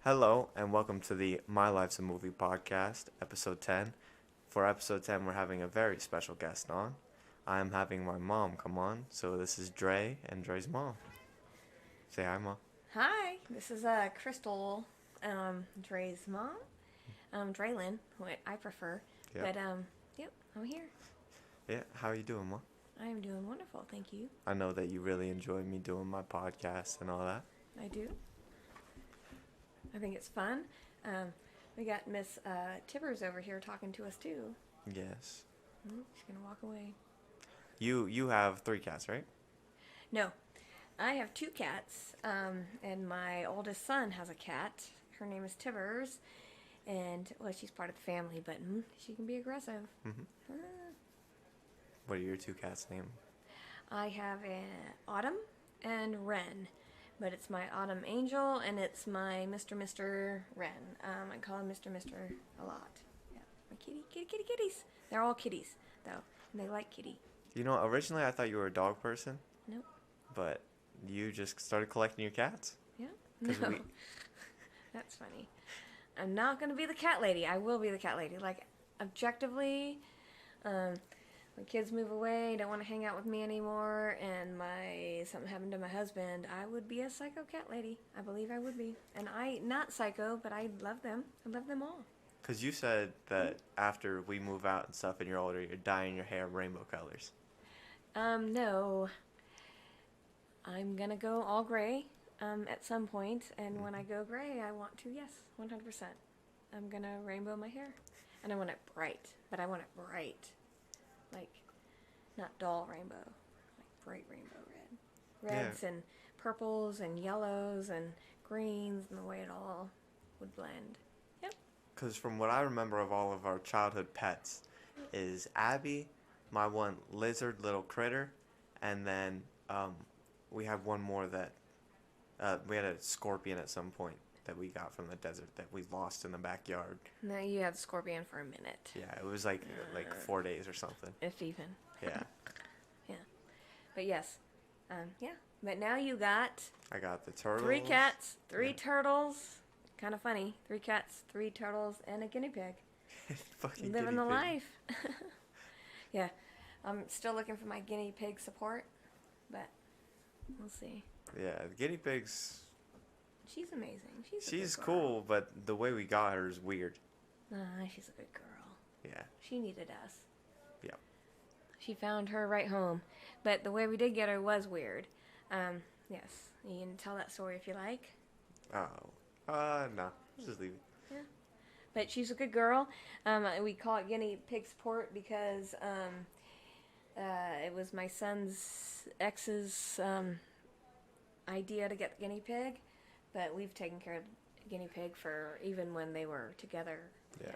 Hello, and welcome to the My Life's a Movie podcast, episode 10. For episode 10, we're having a very special guest on. I'm having my mom come on, so this is Dre and Dre's mom. Say hi, Mom. Hi, this is Crystal, Dre's mom, Draylin, who I prefer. Yep. But yep, I'm here. Yeah, how are you doing, Mom? I am doing wonderful, thank you. I know that you really enjoy me doing my podcast and all that. I do. I think it's fun. We got Miss Tibbers over here talking to us too. Yes. She's gonna walk away. You have 3 cats, right? No, I have 2 cats, and my oldest son has a cat. Her name is Tibbers, and well, she's part of the family, but she can be aggressive. Mm-hmm. What are your 2 cats' names? I have Autumn and Wren, but it's my Autumn Angel and it's my Mr. Wren. I call him Mr. a lot. Yeah, my kitties. They're all kitties though, and they like kitty. You know, originally I thought you were a dog person. Nope. But you just started collecting your cats. Yeah. 'Cause No. we- That's funny. I'm not gonna be the cat lady. I will be the cat lady. Like objectively, when kids move away, don't want to hang out with me anymore, and something happened to my husband, I would be a psycho cat lady. I believe I would be. And not psycho, but I love them. I love them all. Because you said that after we move out and stuff and you're older, you're dyeing your hair rainbow colors. No. I'm gonna go all gray, at some point, and when I go gray, I want to, yes, 100%. I'm gonna rainbow my hair. And I want it bright, but I want it bright. Like, not dull rainbow, like bright rainbow red. Reds and purples and yellows and greens and the way it all would blend. Yep. Because from what I remember of all of our childhood pets is Abby, my one lizard little critter, and then we have one more that we had a scorpion at some point that we got from the desert that we lost in the backyard. Now you had scorpion for a minute. Yeah, it was like 4 days or something. If even. Yeah. Yeah. But yes. Yeah. But now you got I got the turtles. 3 cats, 3 turtles. Kind of funny. 3 cats, 3 turtles, and a guinea pig. Fucking Living guinea the pig. life. Yeah. I'm still looking for my guinea pig support, but we'll see. Yeah, the guinea pigs. She's amazing. She's She's a good girl. cool, but the way we got her is weird. She's a good girl. Yeah. She needed us. Yep. She found her right home. But the way we did get her was weird. Yes. You can tell that story if you like. Oh. No. Just leave it. Yeah. But she's a good girl. We call it guinea pig support because it was my son's ex's idea to get the guinea pig. But we've taken care of the guinea pig for even when they were together. Yeah.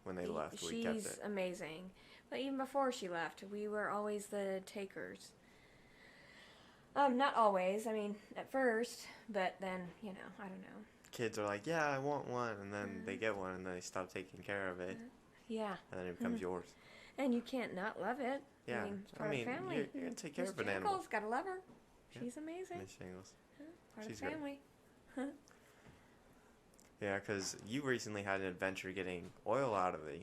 When they left, we kept it. She's amazing. But even before she left, we were always the takers. Not always. I mean, at first, but then, I don't know. Kids are like, yeah, I want one, and then they get one, and then they stop taking care of it, Yeah. and then it becomes yours. And you can't not love it. Yeah. I mean, it's part of the family. You're going to take care Miss of an animal. Jingles, gotta love her. Yeah. She's amazing. Miss Shingles. Part She's of the great. family. Yeah, because you recently had an adventure getting oil out of the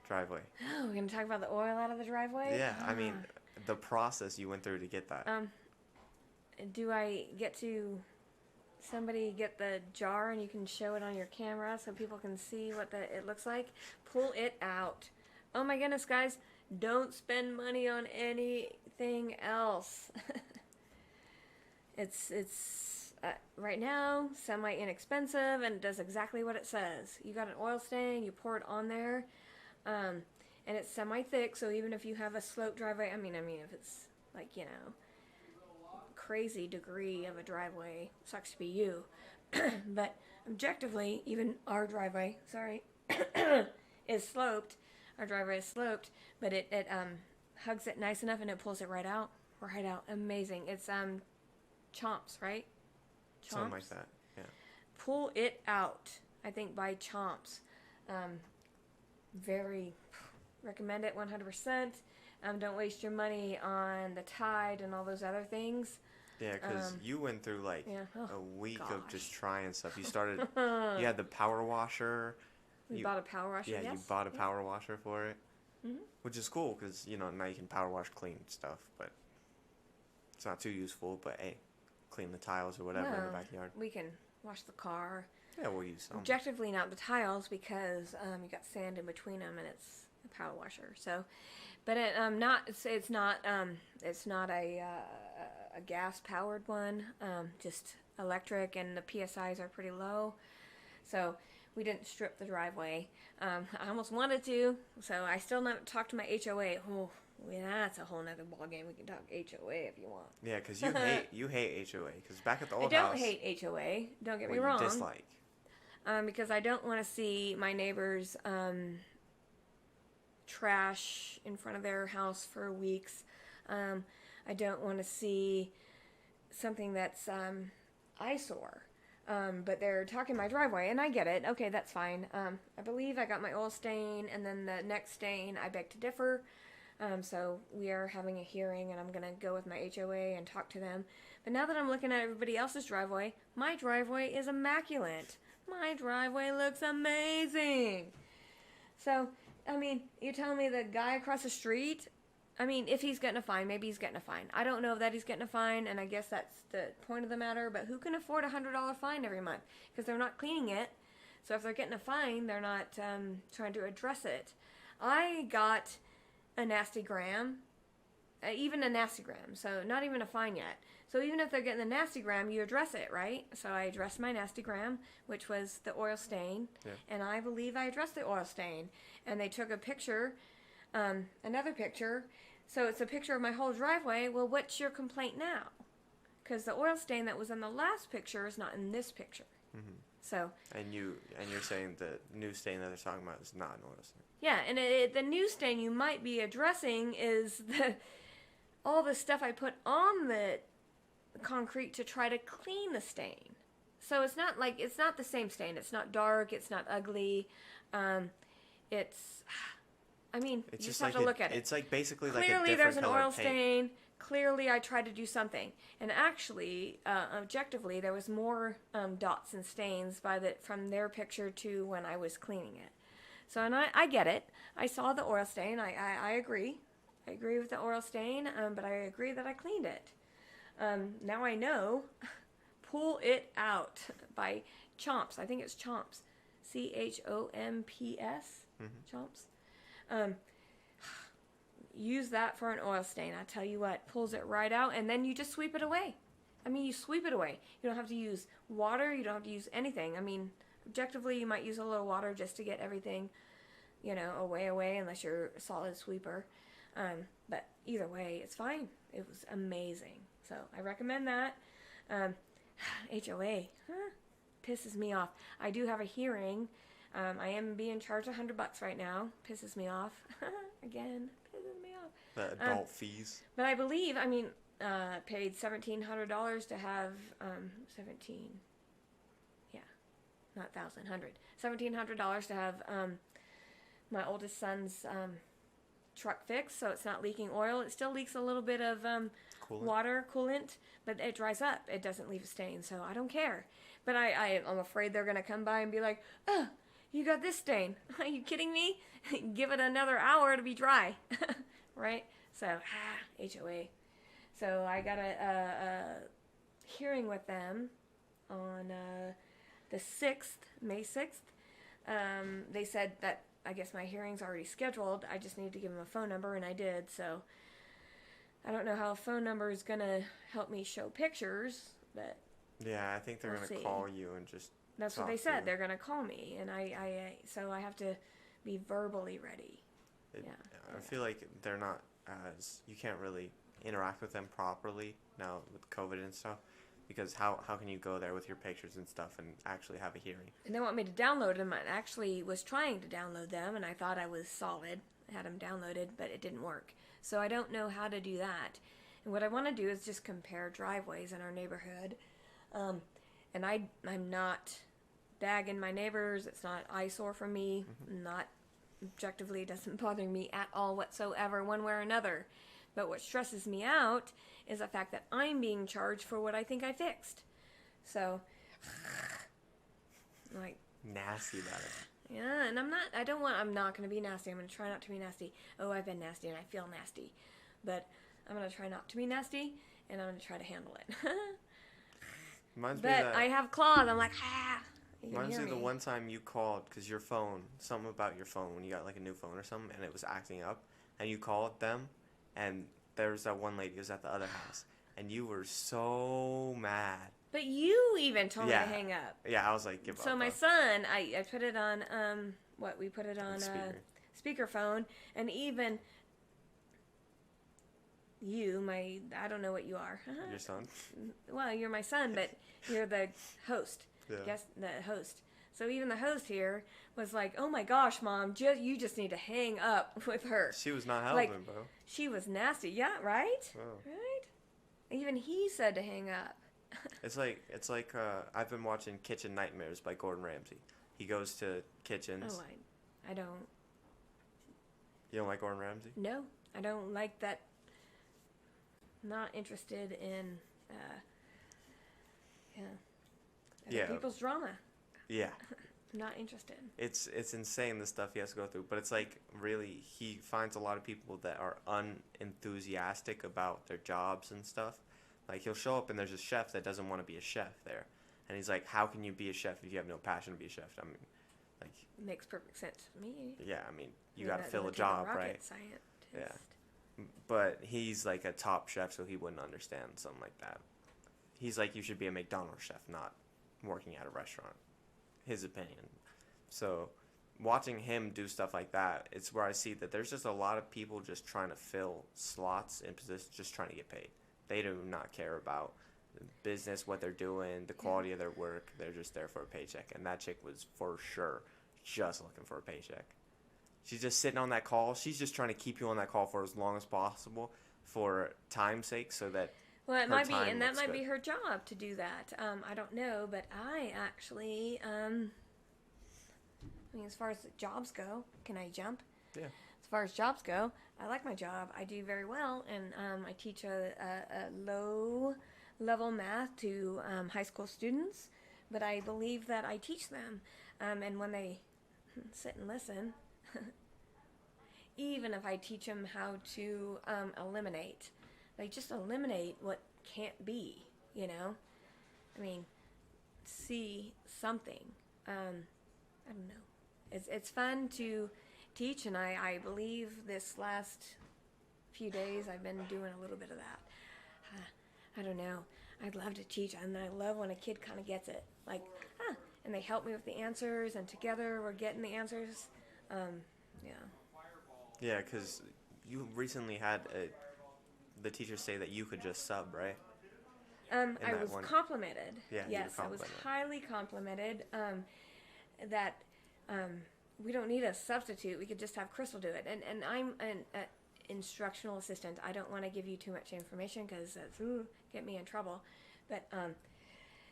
driveway. Oh, we're gonna talk about the oil out of the driveway? Yeah, I mean, the process you went through to get that. Do I get to somebody get the jar and you can show it on your camera so people can see what it looks like? Pull it out. Oh my goodness, guys. Don't spend money on anything else. It's right now semi inexpensive and it does exactly what it says. You got an oil stain, you pour it on there, and it's semi thick. So even if you have a slope driveway, I mean, if it's like crazy degree of a driveway, sucks to be you. But objectively, even our driveway, is sloped. Our driveway is sloped, but it hugs it nice enough and it pulls it right out. Right out. Amazing. It's Chomps, right? Chomps? Something like that, yeah. Pull it out. I think by Chomps. Very recommend it 100%. Don't waste your money on the Tide and all those other things. Yeah, because you went through like Yeah. Oh, a week of gosh. just trying stuff. You started, you had the power washer. We You, bought a power washer. yeah, you Yes. bought a Yeah. power washer for it, Hmm. which is cool because, now you can power wash clean stuff, but it's not too useful. But hey, clean the tiles or whatever in the Well, backyard. we can wash the car. Yeah, we'll use some. Objectively, not the tiles because you got sand in between them, and it's a power washer. So, but it's not a gas powered one. Just electric, and the PSIs are pretty low. So we didn't strip the driveway. I almost wanted to, so I still not talked to my HOA. Oh, yeah, that's a whole nother ballgame. We can talk HOA if you want. Yeah, because you hate HOA. Because back at the I old don't house, hate HOA. Don't get me what wrong. you dislike. Because I don't want to see my neighbors trash in front of their house for weeks. I don't want to see something that's eyesore. But they're talking my driveway, and I get it. Okay, that's fine. I believe I got my oil stain, and then the next stain, I beg to differ. So we are having a hearing, and I'm going to go with my HOA and talk to them. But now that I'm looking at everybody else's driveway, my driveway is immaculate. My driveway looks amazing. So, I mean, you tell me the guy across the street, I mean, if he's getting a fine, maybe he's getting a fine. I don't know that he's getting a fine, and I guess that's the point of the matter, but who can afford a $100 fine every month? Because they're not cleaning it. So if they're getting a fine, they're not trying to address it. I got a nasty gram, even a nasty gram, so not even a fine yet. So even if they're getting the nasty gram, you address it, right? So I addressed my nasty gram, which was the oil stain, and I believe I addressed the oil stain. And they took a picture, another picture, so it's a picture of my whole driveway. Well, what's your complaint now? Because the oil stain that was in the last picture is not in this picture. Mm-hmm. So. And you're saying the new stain that they're talking about is not an oil stain. Yeah, and the new stain you might be addressing is all the stuff I put on the concrete to try to clean the stain. So it's not the same stain. It's not dark. It's not ugly. You just have to look at it. It's like basically Clearly, like a different there's an color oil paint. stain. Clearly, I tried to do something. And actually, objectively, there was more dots and stains from their picture to when I was cleaning it. So, and I get it. I saw the oil stain. I agree. I agree with the oil stain, but I agree that I cleaned it. Now I know. Pull It Out by Chomps. I think it's Chomps. CHOMPS. Mm-hmm. Chomps. Use that for an oil stain. I tell you what, pulls it right out, and then you just sweep it away. I mean, you sweep it away. You don't have to use water. You don't have to use anything. I mean, objectively, you might use a little water just to get everything, away, unless you're a solid sweeper. But either way, it's fine. It was amazing. So I recommend that. HOA, pisses me off. I do have a hearing. I am being charged $100 right now. Pisses me off. Again, pisses me off. The adult fees. But I believe, paid $1,700 to have, 17, yeah, not 1,000, $1,700 to have, my oldest son's, truck fixed, so it's not leaking oil. It still leaks a little bit of, coolant, but it dries up. It doesn't leave a stain, so I don't care. But I'm afraid they're going to come by and be like, oh, you got this stain. Are you kidding me? Give it another hour to be dry. Right? So, HOA. So I got a hearing with them on the 6th, May 6th. They said that I guess my hearing's already scheduled. I just need to give them a phone number, and I did. So I don't know how a phone number is going to help me show pictures, but yeah, I think they're going to call you and just that's what they said. They're going to call me, and so I have to be verbally ready. I feel like they're not you can't really interact with them properly now with COVID and stuff, because how can you go there with your pictures and stuff and actually have a hearing? And they want me to download them. I actually was trying to download them, and I thought I was solid. I had them downloaded, but it didn't work. So I don't know how to do that. And what I want to do is just compare driveways in our neighborhood. And I'm not bagging my neighbors. It's not eyesore for me. Not objectively, it doesn't bother me at all whatsoever, one way or another. But what stresses me out is the fact that I'm being charged for what I think I fixed. So, like, Nasty about it. yeah, and I'm not going to be nasty. I'm going to try not to be nasty. Oh, I've been nasty and I feel nasty. But I'm going to try not to be nasty, and I'm going to try to handle it. Reminds but me of that. I have claws. I'm like, You can Reminds hear me of the me. one time you called because your phone, something about your phone when you got like a new phone or something, and it was acting up, and you called them, and there was that one lady who was at the other house, and you were so mad. But you even told me Yeah. to hang up. Yeah, I was like, give up. So my bro. son, I put it on, we put it on Speaker. speakerphone, and even you, I don't know what you are. Your son. Well, you're my son, but you're the host. Yeah. Guess the host. So even the host here was like, "Oh my gosh, Mom, you just need to hang up with her." She was not helping, Like, bro. She was nasty. Yeah, right? Oh. Right? Even he said to hang up. It's like I've been watching Kitchen Nightmares by Gordon Ramsay. He goes to kitchens. Oh, I don't. You don't like Gordon Ramsay? No, I don't like that. Not interested in, other Yeah. people's drama. Yeah. Not interested. It's insane the stuff he has to go through, but it's like really he finds a lot of people that are unenthusiastic about their jobs and stuff. Like he'll show up and there's a chef that doesn't want to be a chef there, and he's like, "How can you be a chef if you have no passion to be a chef?" I mean, like, Makes perfect sense to me. yeah, I mean, you You're got to not fill gonna a take job, rocket right? Scientist. Yeah. But he's like a top chef, so he wouldn't understand something like that. He's like, you should be a McDonald's chef, not working at a restaurant. His opinion. So watching him do stuff like that, it's where I see that there's just a lot of people just trying to fill slots in positions, just trying to get paid. They do not care about the business, what they're doing, the quality of their work. They're just there for a paycheck. And that chick was for sure just looking for a paycheck. She's just sitting on that call. She's just trying to keep you on that call for as long as possible for time's sake, so that Well, it her might be, time and that looks might good. be her job to do that. I don't know, but I actually, I mean, as far as jobs go, can I jump? Yeah. As far as jobs go, I like my job. I do very well, and I teach a low-level math to high school students, but I believe that I teach them, and when they sit and listen, even if I teach them how to eliminate, like just eliminate what can't be, you know? I mean, see something. I don't know. It's fun to teach, and I believe this last few days I've been doing a little bit of that. I don't know. I'd love to teach, and I love when a kid kind of gets it. Like, and they help me with the answers, and together we're getting the answers. Yeah. Yeah, because you recently had the teacher say that you could just sub, right? I that was one- complimented. Yeah, you were yes, I was complimented. highly complimented. That we don't need a substitute. We could just have Crystal do it. And I'm an instructional assistant. I don't want to give you too much information because that's get me in trouble. But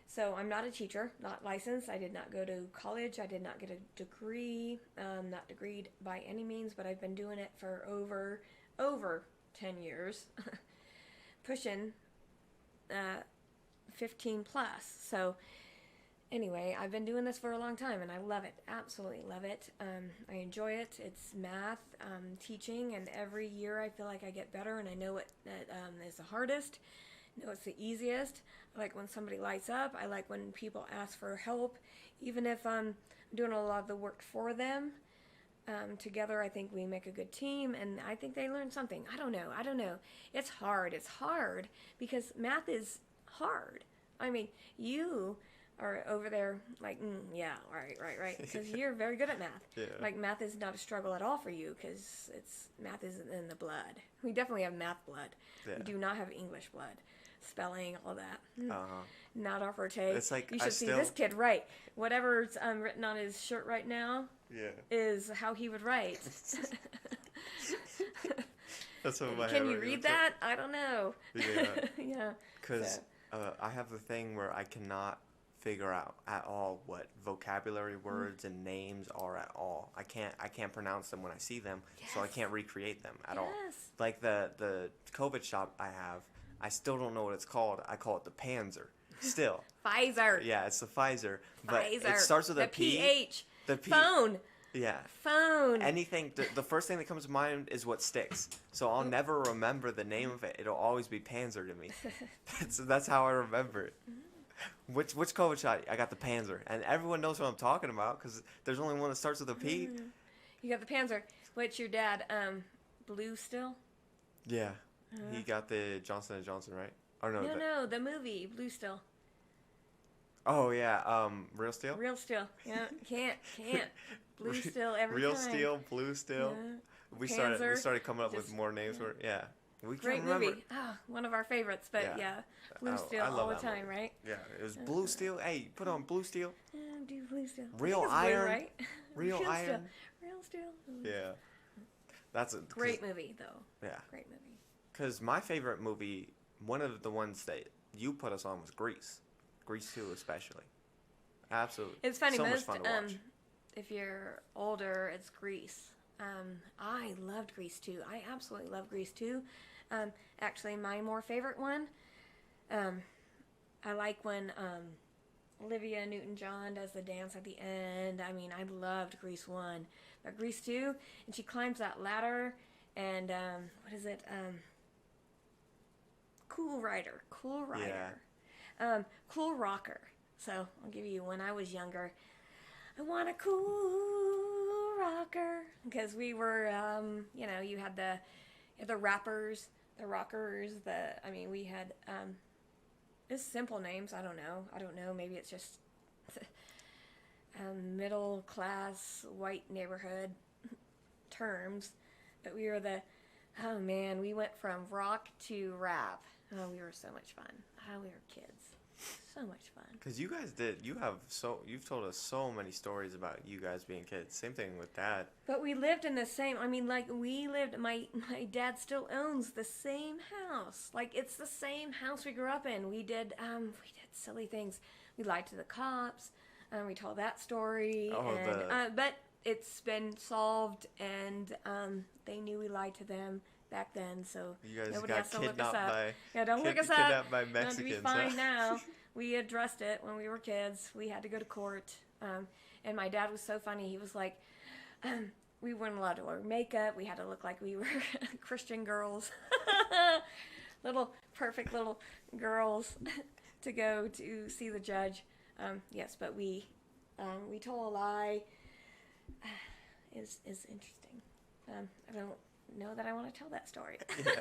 so I'm not a teacher, not licensed. I did not go to college. I did not get a degree. Not degreed by any means, but I've been doing it for over 10 years, pushing 15 plus. So anyway, I've been doing this for a long time, and I love it. Absolutely love it. I enjoy it. It's math, teaching, and every year I feel like I get better, and I know what is the hardest. I know it's the easiest. I like when somebody lights up. I like when people ask for help, even if I'm doing a lot of the work for them. Together, I think we make a good team, and I think they learn something. I don't know. It's hard. It's hard because math is hard. I mean, you are over there like, yeah, right, because you're very good at math. Yeah. Like, math is not a struggle at all for you because math is in the blood. We definitely have math blood. Yeah. We do not have English blood. Spelling, all that. Uh-huh. Not our forte. It's like, you I should see still- this kid write. Whatever's written on his shirt right now Yeah. is how he would write. That's what my Can you read that? I don't know. Yeah. Yeah. Because So. I have the thing where I cannot figure out at all what vocabulary words and names are at all. I can't pronounce them when I see them, so I Yes. can't recreate them at all. Yes. Like the COVID shop I have, I still don't know what it's called. I call it the Panzer. Still. Pfizer. Yeah, it's the Pfizer, but Pfizer. it starts with the a P. PH. The P. Phone. Yeah. Phone. Anything, the first thing that comes to mind is what sticks. So I'll never remember the name of it. It'll always be Panzer to me. That's how I remember it. Which COVID shot? I got the Panzer, and everyone knows what I'm talking about because there's only one that starts with a P. You got the Panzer. What's your dad? Blue still? Yeah, he got the Johnson and Johnson, right? Or no? No, the movie Blue Still. Oh yeah, Real Steel. Real Still. Yeah, can't. Blue Still every Real time. Steel, Blue Steel. Yeah. We Panzer, started coming up with just- more names for it. Yeah, we Great can't remember. movie. Ah, one of our favorites. But Yeah. Blue I Steel love all the that time, movie. right? Yeah, it was Blue Steel. Hey, put on Blue Steel. Do Blue Steel. I Real think it's blue, Iron. right? Real Steel. Iron. Real Steel. Yeah, that's a Great movie, though. Yeah, Great movie. because my favorite movie, one of the ones that you put us on was Grease. Grease 2 especially. Absolutely. It's funny, So much most fun to watch. if you're older, it's Grease. I loved Grease too. I absolutely love Grease too. Actually, my more favorite one, I like when Olivia Newton-John does the dance at the end. I mean, I loved Grease 1. But Grease 2, and she climbs that ladder, and what is it? Cool Rider. Cool Rocker. So I'll give you when I was younger. I want a cool rocker because we were, you had the rappers, the rockers, we had it's simple names. I don't know. Maybe it's just middle class white neighborhood terms, but we were we went from rock to rap. Oh, we were so much fun. Oh, we were kids. So much fun. Because you guys you've told us so many stories about you guys being kids. Same thing with Dad. But we lived in the same, my dad still owns the same house. Like, it's the same house we grew up in. We did silly things. We lied to the cops. We told that story. Oh, but it's been solved, and they knew we lied to them back then, so You guys nobody got has to look us kidnapped up. by Yeah, don't look us up. kidnapped by To Mexicans. be fine now. We addressed it when we were kids. We had to go to court. And my dad was so funny. He was like, we weren't allowed to wear makeup. We had to look like we were Christian girls. Perfect little girls to go to see the judge. Yes, but we told a lie. Is interesting. I don't know that I want to tell that story. Yeah,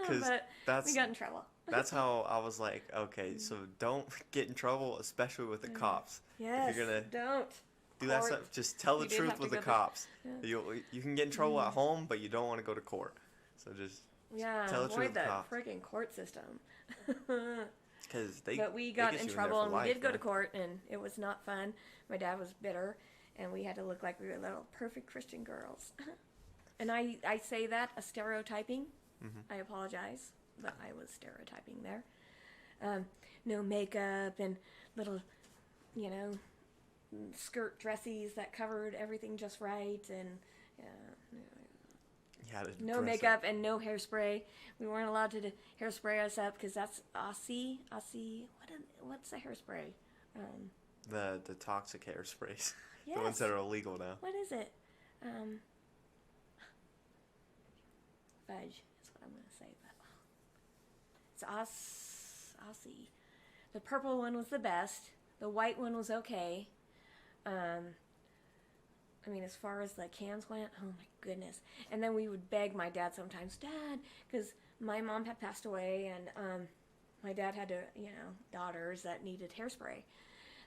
because but we got in trouble. that's how I was like, okay, so don't get in trouble, especially with the cops. Yes, If you're gonna don't. do that Court. stuff, just tell the You did truth have to with the go to- cops. Yeah. You can get in trouble at home, but you don't want to go to court. So just Yeah, tell the truth avoid with the that cops. freaking court system. because they. But we they got get in you there trouble, for and life, we did go man. to court, and it was not fun. My dad was bitter, and we had to look like we were little perfect Christian girls. And I say that a stereotyping. Mm-hmm. I apologize, but I was stereotyping there. No makeup and little, skirt dressies that covered everything just right, and You had to no dress makeup up. and no hairspray. We weren't allowed to hairspray us up because that's Aussie. What's the hairspray? The toxic hairsprays, Yes. the ones that are illegal now. What is it? Fudge is what I'm going to say. But it's Aussie. The purple one was the best. The white one was okay. As far as the cans went, oh my goodness. And then we would beg my dad sometimes, Dad, because my mom had passed away, and my dad had daughters that needed hairspray.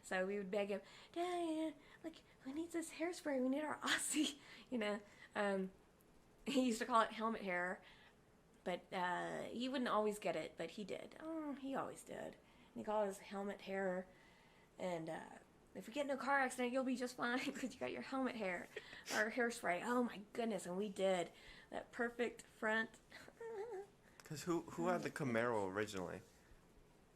So we would beg him, Dad, we need this hairspray. We need our Aussie, He used to call it helmet hair, but he wouldn't always get it, but he did. Oh, he always did. And he called it his helmet hair, and if we get in a car accident, you'll be just fine because you got your helmet hair or hairspray. Oh my goodness, and we did. That perfect front. Because who had the Camaro originally?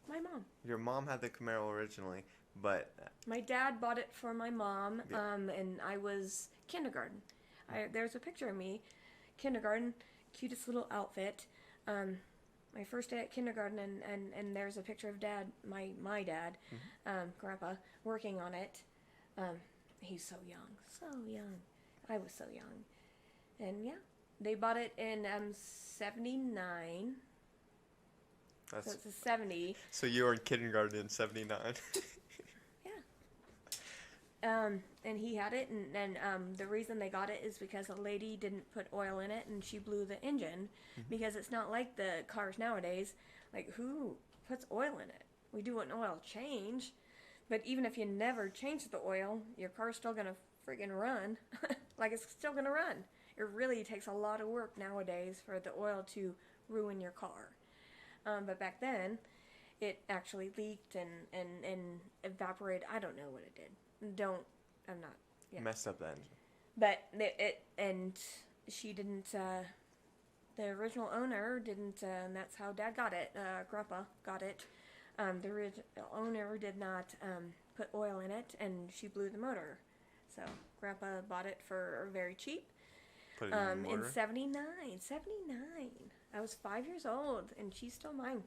My mom. Your mom had the Camaro originally, But My dad bought it for my mom, Yeah. and I was kindergarten. There's a picture of me, kindergarten, cutest little outfit. My first day at kindergarten, and there's a picture of dad, my dad, grandpa, working on it. He's so young, so young. I was so young. And yeah, they bought it in 79. So that's it's a 70. so you were in kindergarten in '79. Yeah. And he had it, and the reason they got it is because a lady didn't put oil in it, and she blew the engine, because it's not like the cars nowadays. Like, who puts oil in it? We do an oil change, but even if you never change the oil, your car's still gonna friggin' run. Like, it's still gonna run. It really takes a lot of work nowadays for the oil to ruin your car. But back then, it actually leaked and evaporated. I don't know what it did. I'm not, yeah. Messed up the engine. But and she didn't, the original owner didn't, and that's how Dad got it. Grandpa got it. The original owner did not put oil in it, and she blew the motor. So Grandpa bought it for very cheap. Put it in the In motor. 79. I was 5 years old, and she's still mine.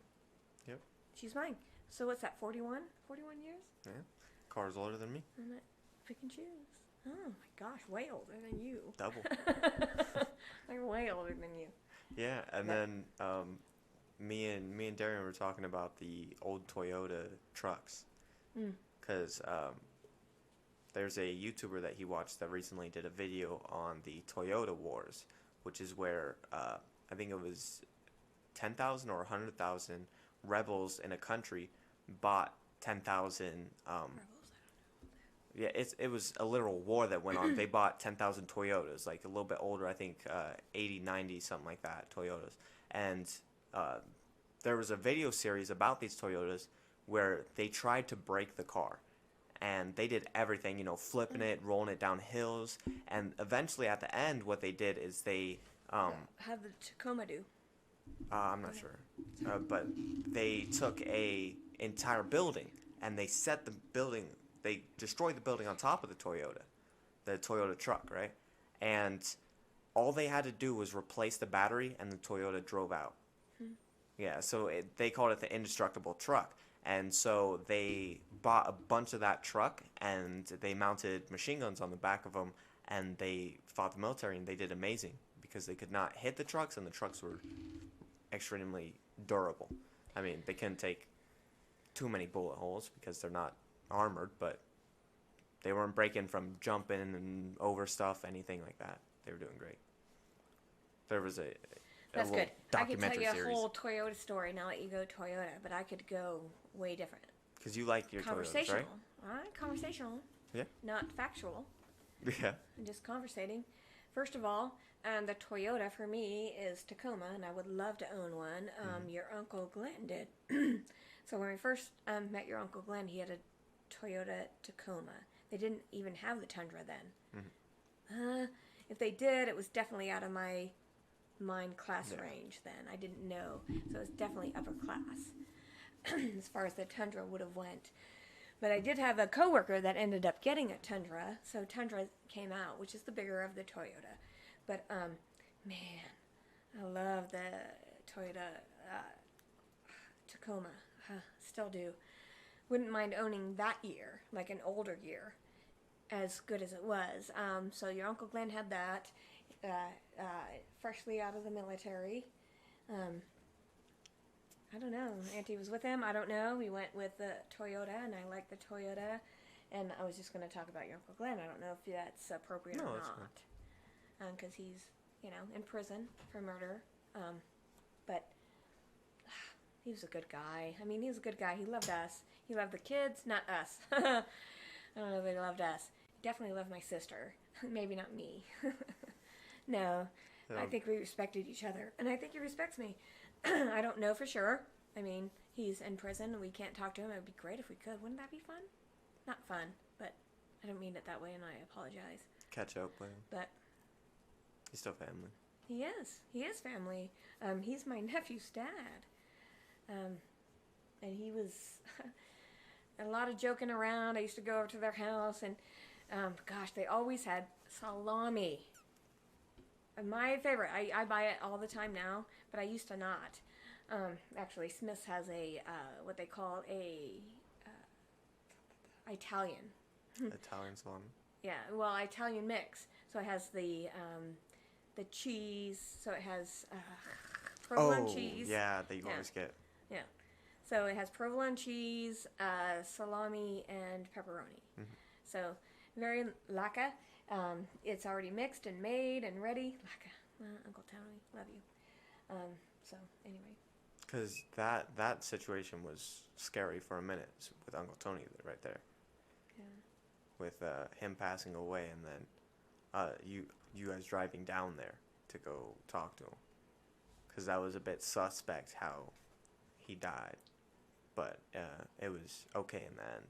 Yep. She's mine. So what's that, 41? 41 years? Yeah. Car's older than me. I'm not pick and choose. Oh my gosh, way older than you. Double. I'm way older than you. Yeah, and Yeah. then me and Darian were talking about the old Toyota trucks, Mm. because there's a YouTuber that he watched that recently did a video on the Toyota Wars, which is where I think it was 10,000 or 100,000 rebels in a country bought 10,000. Rebels. Yeah, it was a literal war that went on. They bought 10,000 Toyotas, like a little bit older, I think 80, 90, something like that, Toyotas. And there was a video series about these Toyotas where they tried to break the car. And they did everything, flipping it, rolling it down hills. And eventually at the end, what they did is they, How'd the Tacoma do? I'm not sure, but they took a entire building and they set the building, they destroyed the building on top of the Toyota truck, right? And all they had to do was replace the battery, and the Toyota drove out. Yeah, so they called it the indestructible truck. And so they bought a bunch of that truck, and they mounted machine guns on the back of them, and they fought the military, and they did amazing because they could not hit the trucks, and the trucks were extremely durable. I mean, they couldn't take too many bullet holes because they're not armored, but they weren't breaking from jumping and over stuff, anything like that. They were doing great. There was a That's little good. I could tell documentary you a series. whole Toyota story. Now let you go Toyota, but I could go way different. Because you like your Toyotas, Conversational. right? All right, conversational. Yeah. Not factual. Yeah. I'm just conversating. First of all, the Toyota for me is Tacoma, and I would love to own one. Your Uncle Glenn did. So when we first met your Uncle Glenn, he had a Toyota Tacoma. They didn't even have the Tundra then. If they did, it was definitely out of my mind class range then. I didn't know. So it was definitely upper class as far as the Tundra would have went. But I did have a coworker that ended up getting a Tundra, so Tundra came out, which is the bigger of the Toyota. But man, I love the Toyota Tacoma. Still do. Wouldn't mind owning that year, like an older year, as good as it was. So your Uncle Glenn had that, freshly out of the military. I don't know. Auntie was with him. I don't know. We went with the Toyota, and I like the Toyota. And I was just going to talk about your Uncle Glenn. I don't know if that's appropriate No, or that's not. Because he's, in prison for murder. But he was a good guy. I mean, he was a good guy. He loved us. He loved the kids, not us. I don't know if he loved us. He definitely loved my sister. Maybe not me. No. I think we respected each other. And I think he respects me. I don't know for sure. I mean, he's in prison and we can't talk to him. It would be great if we could. Wouldn't that be fun? Not fun, but I don't mean it that way, and I apologize. Catch up with him. But He's still family. he is. He is family. He's my nephew's dad. And he was... a lot of joking around. I used to go over to their house, and gosh, they always had salami. My favorite. I buy it all the time now, but I used to not. Actually, Smith's has a what they call a Italian. Italian salami. Yeah, well, Italian mix. So it has the cheese. So it has provolone cheese. Yeah, that you Yeah. always get. Yeah. So it has provolone cheese, salami, and pepperoni. Mm-hmm. So very lacquer. It's already mixed and made and ready. Lacquer. Uncle Tony, love you. So anyway. Because that situation was scary for a minute with Uncle Tony right there. Yeah. With him passing away, and then you guys driving down there to go talk to him. Because that was a bit suspect how he died. But it was okay in the end.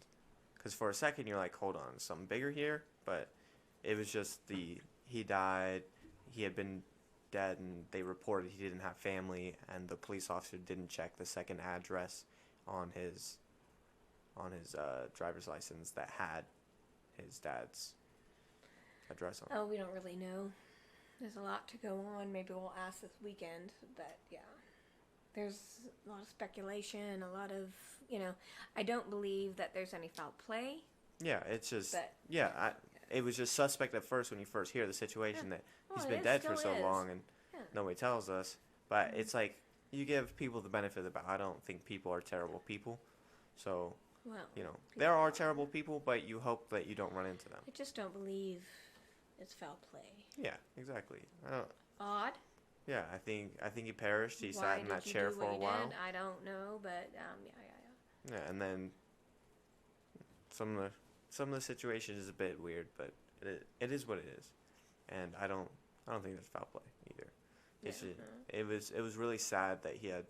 Because for a second you're like, hold on, something bigger here? But it was just he died, he had been dead, and they reported he didn't have family, and the police officer didn't check the second address on his driver's license that had his dad's address on it. Oh, we don't really know. There's a lot to go on. Maybe we'll ask this weekend. But yeah, there's a lot of speculation. A lot of I don't believe that there's any foul play. Yeah, it's just But it was just suspect at first when you first hear the situation that he's been dead for so long and nobody tells us. But it's like you give people the benefit of the doubt. I don't think people are terrible people. So, well, there are terrible people, but you hope that you don't run into them. I just don't believe it's foul play. Yeah, exactly. Odd. Yeah, I think he perished. He Why sat in did that you chair do for a what you while. did? I don't know, but Yeah, and then some of the situation is a bit weird, but it is what it is, and I don't think there's foul play either. It's just, it was really sad that he had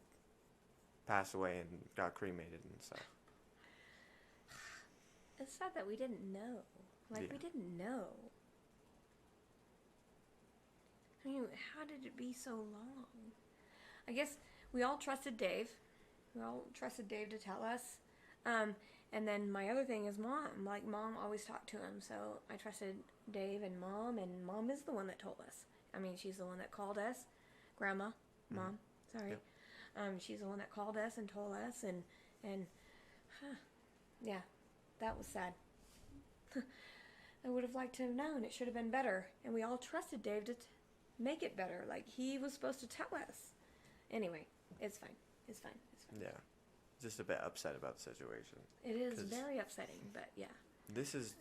passed away and got cremated and stuff. It's sad that we didn't know. We didn't know. I mean, how did it be so long? I guess we all trusted Dave. We all trusted Dave to tell us. And then my other thing is Mom. Like, Mom always talked to him, so I trusted Dave and Mom is the one that told us. I mean, she's the one that called us. Grandma, Mom, sorry. Yep. She's the one that called us and told us, and yeah, that was sad. I would have liked to have known. It should have been better. And we all trusted Dave to make it better. Like, he was supposed to tell us. Anyway, it's fine. It's fine. It's fine. Yeah. Just a bit upset about the situation. It is very upsetting, but yeah. This is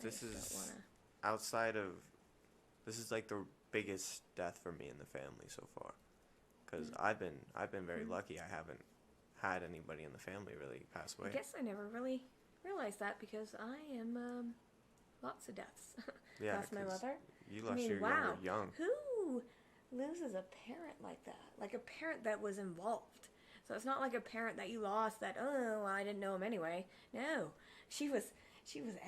outside of, this is like the biggest death for me in the family so far. Because I've been very lucky. I haven't had anybody in the family really pass away. I guess I never really realized that because I am lots of deaths. Yeah, lost my mother. You lost your younger young. Who loses a parent like that? Like a parent that was involved. So it's not like a parent that you lost that, oh, well, I didn't know him anyway. No, she was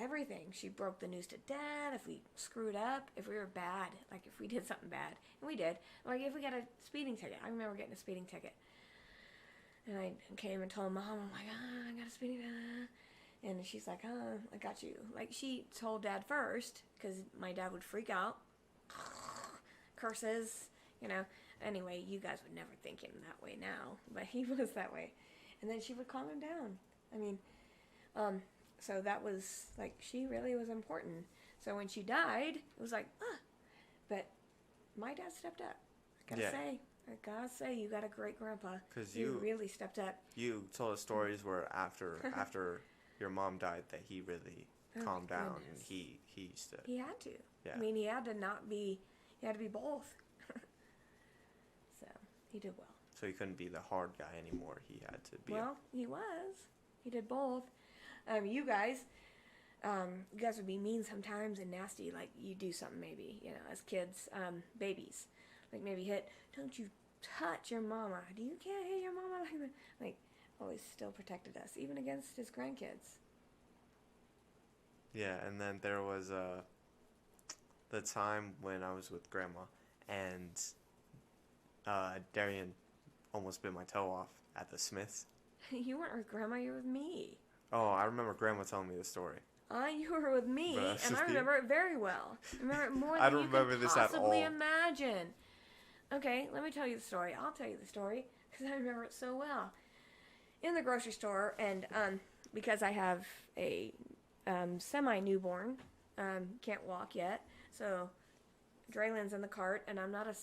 everything. She broke the news to Dad if we screwed up, if we were bad, like if we did something bad. And we did. Like if we got a speeding ticket. I remember getting a speeding ticket. And I came and told Mom, I'm like, I got a speeding ticket. And she's like, I got you. Like, she told Dad first, because my dad would freak out. Curses, Anyway, you guys would never think him that way now, but he was that way. And then she would calm him down. I mean, so that was, like, she really was important. So when she died, it was like, but my dad stepped up. I gotta say, you got a great grandpa. Because you really stepped up. You told us stories where after your mom died that he really calmed down and he stood. He had to. Yeah. I mean, he had to be both. So he did well. So he couldn't be the hard guy anymore. He had to be. Well, he was. He did both. You guys would be mean sometimes and nasty. Like you do something maybe, as kids, babies, like maybe hit. Don't you touch your mama? You can't hit your mama like that. Like always still protected us, even against his grandkids. Yeah, and then there was the time when I was with Grandma, and Darian almost bit my toe off at the Smiths. You weren't with Grandma, you were with me. Oh, I remember Grandma telling me the story. You were with me, But that's and I just you. remember it very well. I remember it more I than don't you remember can this at possibly all. imagine. Okay, let me tell you the story. I'll tell you the story because I remember it so well. In the grocery store, and because I have a semi-newborn, can't walk yet, so Draylen's in the cart, and I'm not a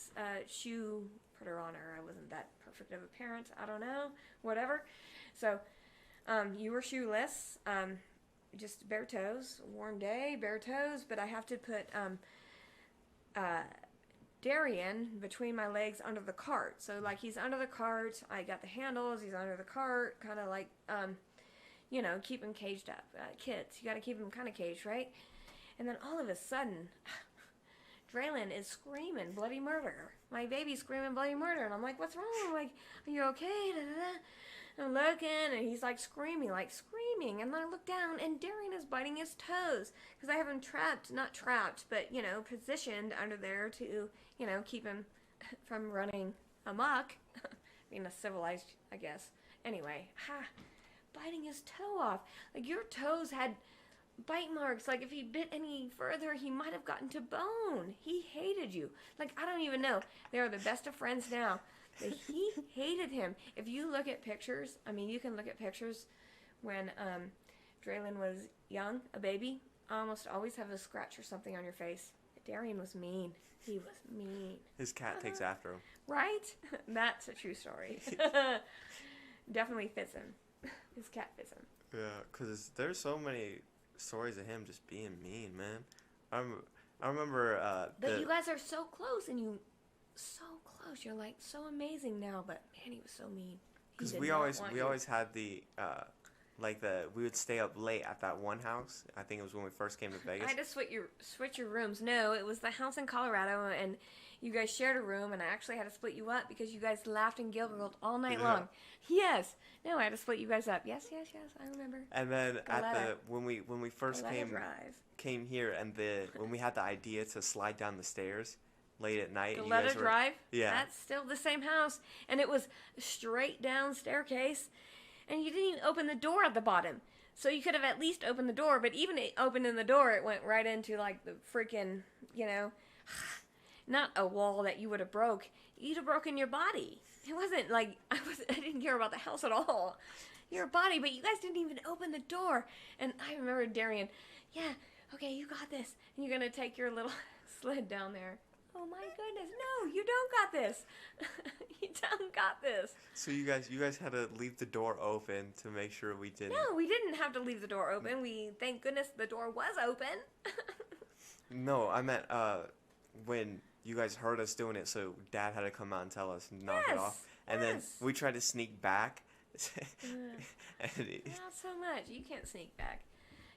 shoe putter on her. I wasn't that perfect of a parent. I don't know, whatever. So you were shoeless, just bare toes, warm day, bare toes, but I have to put Darian between my legs under the cart. So like he's under the cart, I got the handles, he's under the cart, kind of like keep him caged up. Kids, you got to keep him kind of caged, right? And then all of a sudden, Draylen is screaming bloody murder. My baby's screaming bloody murder, and I'm like, what's wrong? I'm like, are you okay? Da, da, da. I'm looking, and he's like screaming. And then I look down, and Darian is biting his toes because I have him not trapped, but positioned under there to keep him from running amok. Being a civilized, I guess. Anyway, biting his toe off. Like your toes had bite marks. Like if he bit any further, he might have gotten to bone. He hated you. Like I don't even know. They are the best of friends now. But he hated him. If you look at pictures, I mean, you can look at pictures when Draylen was young, a baby. Almost always have a scratch or something on your face. Darian was mean. He was mean. His cat takes after him. Right? That's a true story. Definitely fits him. His cat fits him. Yeah, because there's so many stories of him just being mean, man. I remember But you guys are so close, and so close. You're like so amazing now, but man, he was so mean. Because we always had the we would stay up late at that one house. I think it was when we first came to Vegas. I had to switch your rooms. No, it was the house in Colorado, and you guys shared a room, and I actually had to split you up because you guys laughed and giggled all night long. Yes. No, I had to split you guys up. Yes, I remember. And then when we first came here, and when we had the idea to slide down the stairs late at night. Galetta Drive? Yeah. That's still the same house. And it was straight down staircase. And you didn't even open the door at the bottom. So you could have at least opened the door. But even opening the door, it went right into like the freaking, not a wall that you would have broke. You'd have broken your body. It wasn't like, I didn't care about the house at all. Your body, but you guys didn't even open the door. And I remember Darian, yeah, okay, you got this. And you're going to take your little sled down there. Oh my goodness, no, you don't got this. You don't got this. So you guys had to leave the door open to make sure we didn't. No, we didn't have to leave the door open. Thank goodness the door was open. No, I meant when you guys heard us doing it, so Dad had to come out and tell us knock it off. And then we tried to sneak back. Not so much. You can't sneak back.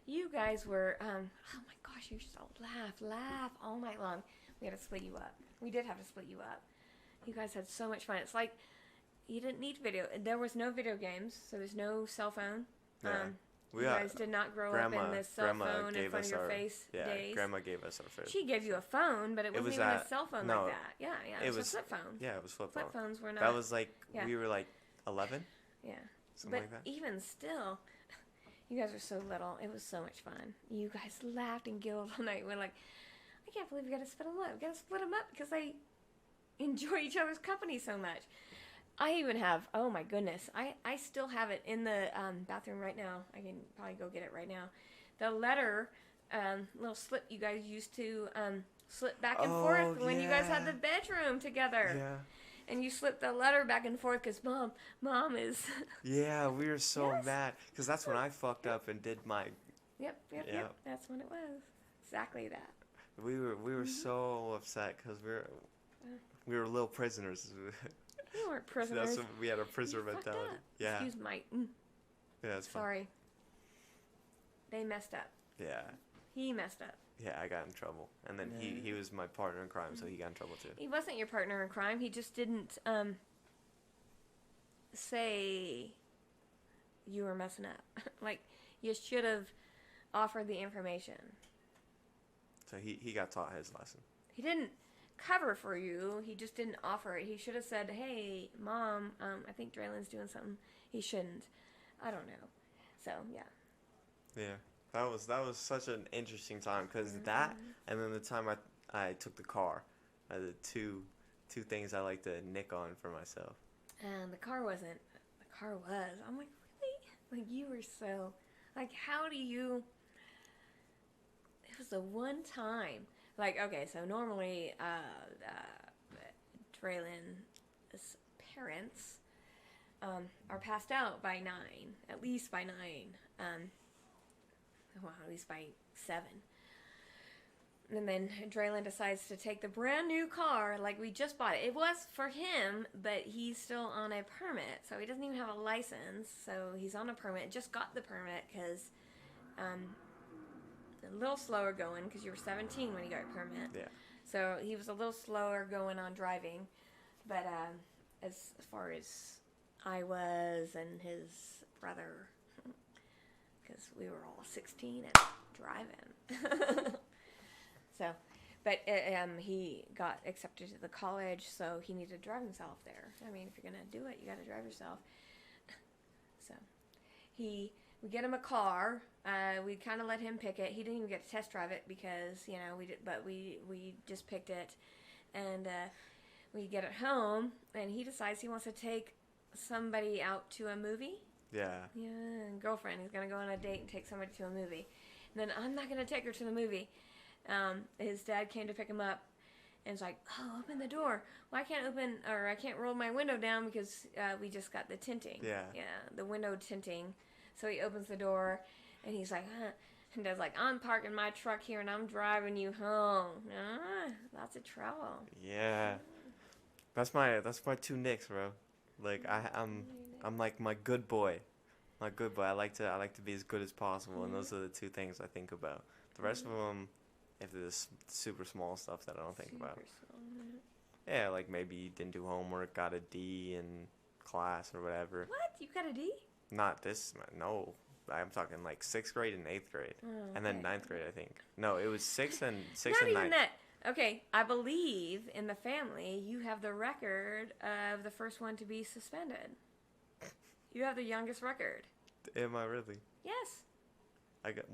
You guys were, oh my gosh, you just all laugh all night long. We had to split you up. We did have to split you up. You guys had so much fun. It's like you didn't need video. There was no video games, so there's no cell phone. Yeah. You guys did not grow up in this cell phone in front of your face days. Grandma gave us our face. She gave you a phone, but it wasn't even a cell phone like that. Yeah, it was a flip phone. Yeah, it was flip phone. Flip phones were not. That was like, we were like 11? Yeah. Something like that. Even still, you guys were so little. It was so much fun. You guys laughed and giggled all night. We're like, I can't believe we got to split them up. We got to split them up because they enjoy each other's company so much. I even have, oh my goodness, I still have it in the bathroom right now. I can probably go get it right now. The letter, little slip you guys used to slip back and forth when you guys had the bedroom together. Yeah. And you slipped the letter back and forth because mom is... Yeah, we were so mad because that's when I fucked up and did my... Yep. That's when it was. Exactly that. We were so upset because we were little prisoners. You weren't prisoners. That's when we had a prisoner mentality. Yeah. Excuse my. Yeah, it's fine. Sorry. They messed up. Yeah. He messed up. Yeah, I got in trouble, and then he was my partner in crime, so he got in trouble too. He wasn't your partner in crime. He just didn't say you were messing up. Like you should have offered the information. So he got taught his lesson. He didn't cover for you. He just didn't offer it. He should have said, "Hey, Mom, I think Draylen's doing something he shouldn't." I don't know. So yeah, Yeah, that was such an interesting time because that and then the time I took the car, the two things I like to nick on for myself. And the car wasn't. The car was. I'm like, really? Like, you were so. Like, how do you. It was the one time. Like, okay, so normally, Draylen's parents are passed out by 9. At least by 9. Well, at least by 7. And then Draylen decides to take the brand new car, like we just bought it. It was for him, but he's still on a permit, so he doesn't even have a license. So he's on a permit. Just got the permit because a little slower going because you were 17 when you got your permit. Yeah. So he was a little slower going on driving, but as far as I was and his brother, because we were all 16 and driving. So, but he got accepted to the college, so he needed to drive himself there. I mean, if you're gonna do it, you got to drive yourself. So, we get him a car. We kind of let him pick it. He didn't even get to test drive it because we did, but we just picked it, and we get it home, and he decides he wants to take somebody out to a movie. Yeah. Yeah, and girlfriend. He's gonna go on a date and take somebody to a movie. And then I'm not gonna take her to the movie. His dad came to pick him up, and it's like, oh, open the door. Well, I can't roll my window down because we just got the tinting. Yeah. Yeah, the window tinting. So he opens the door, and he's like, huh. And Dad's like, I'm parking my truck here, and I'm driving you home. Lots of trouble. Yeah. That's my two nicks, bro. Like I'm like my good boy. My good boy. I like to be as good as possible, and those are the two things I think about. The rest of them, if there's super small stuff that I don't think about. Yeah, like maybe you didn't do homework, got a D in class or whatever. What? You got a D? Not this, no. I'm talking like 6th grade and 8th grade, and then 9th grade, I think. No, it was 6th and 6th Not and even 9th. that. Okay, I believe in the family you have the record of the first one to be suspended. You have the youngest record. Am I really? Yes.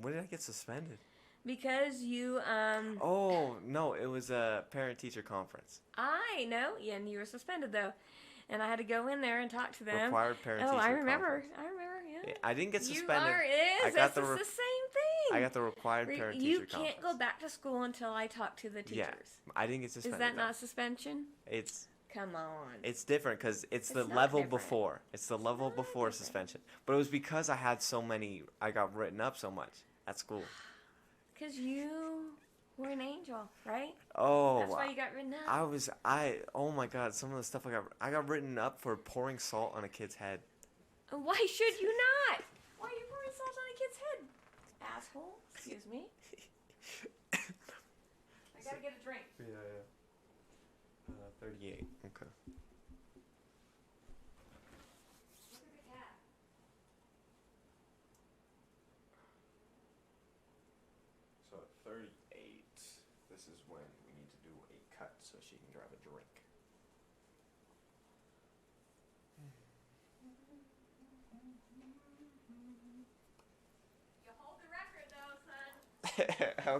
When did I get suspended? Because you Oh no, it was a parent-teacher conference. I know, and you were suspended though. And I had to go in there and talk to them. Required parent-teacher I remember. conference. I remember, yeah. I didn't get suspended. You are, I it's got the the same thing. I got the required parent-teacher You conference. can't go back to school until I talk to the teachers. Yeah, I didn't get suspended. Is that though. not suspension? Come on. It's different because it's the It's not level different. before. It's the level not before different. suspension. But it was because I got written up so much at school. Because you were an angel, right? Oh, That's why you got written up. oh my God, some of the stuff I got written up for pouring salt on a kid's head. Why should you not? Why are you pouring salt on a kid's head? Asshole. Excuse me. I gotta get a drink. Yeah. 38. Okay. Look at the cat. So at 38, this is when we need to do a cut so she can grab a drink. You hold the record though, son.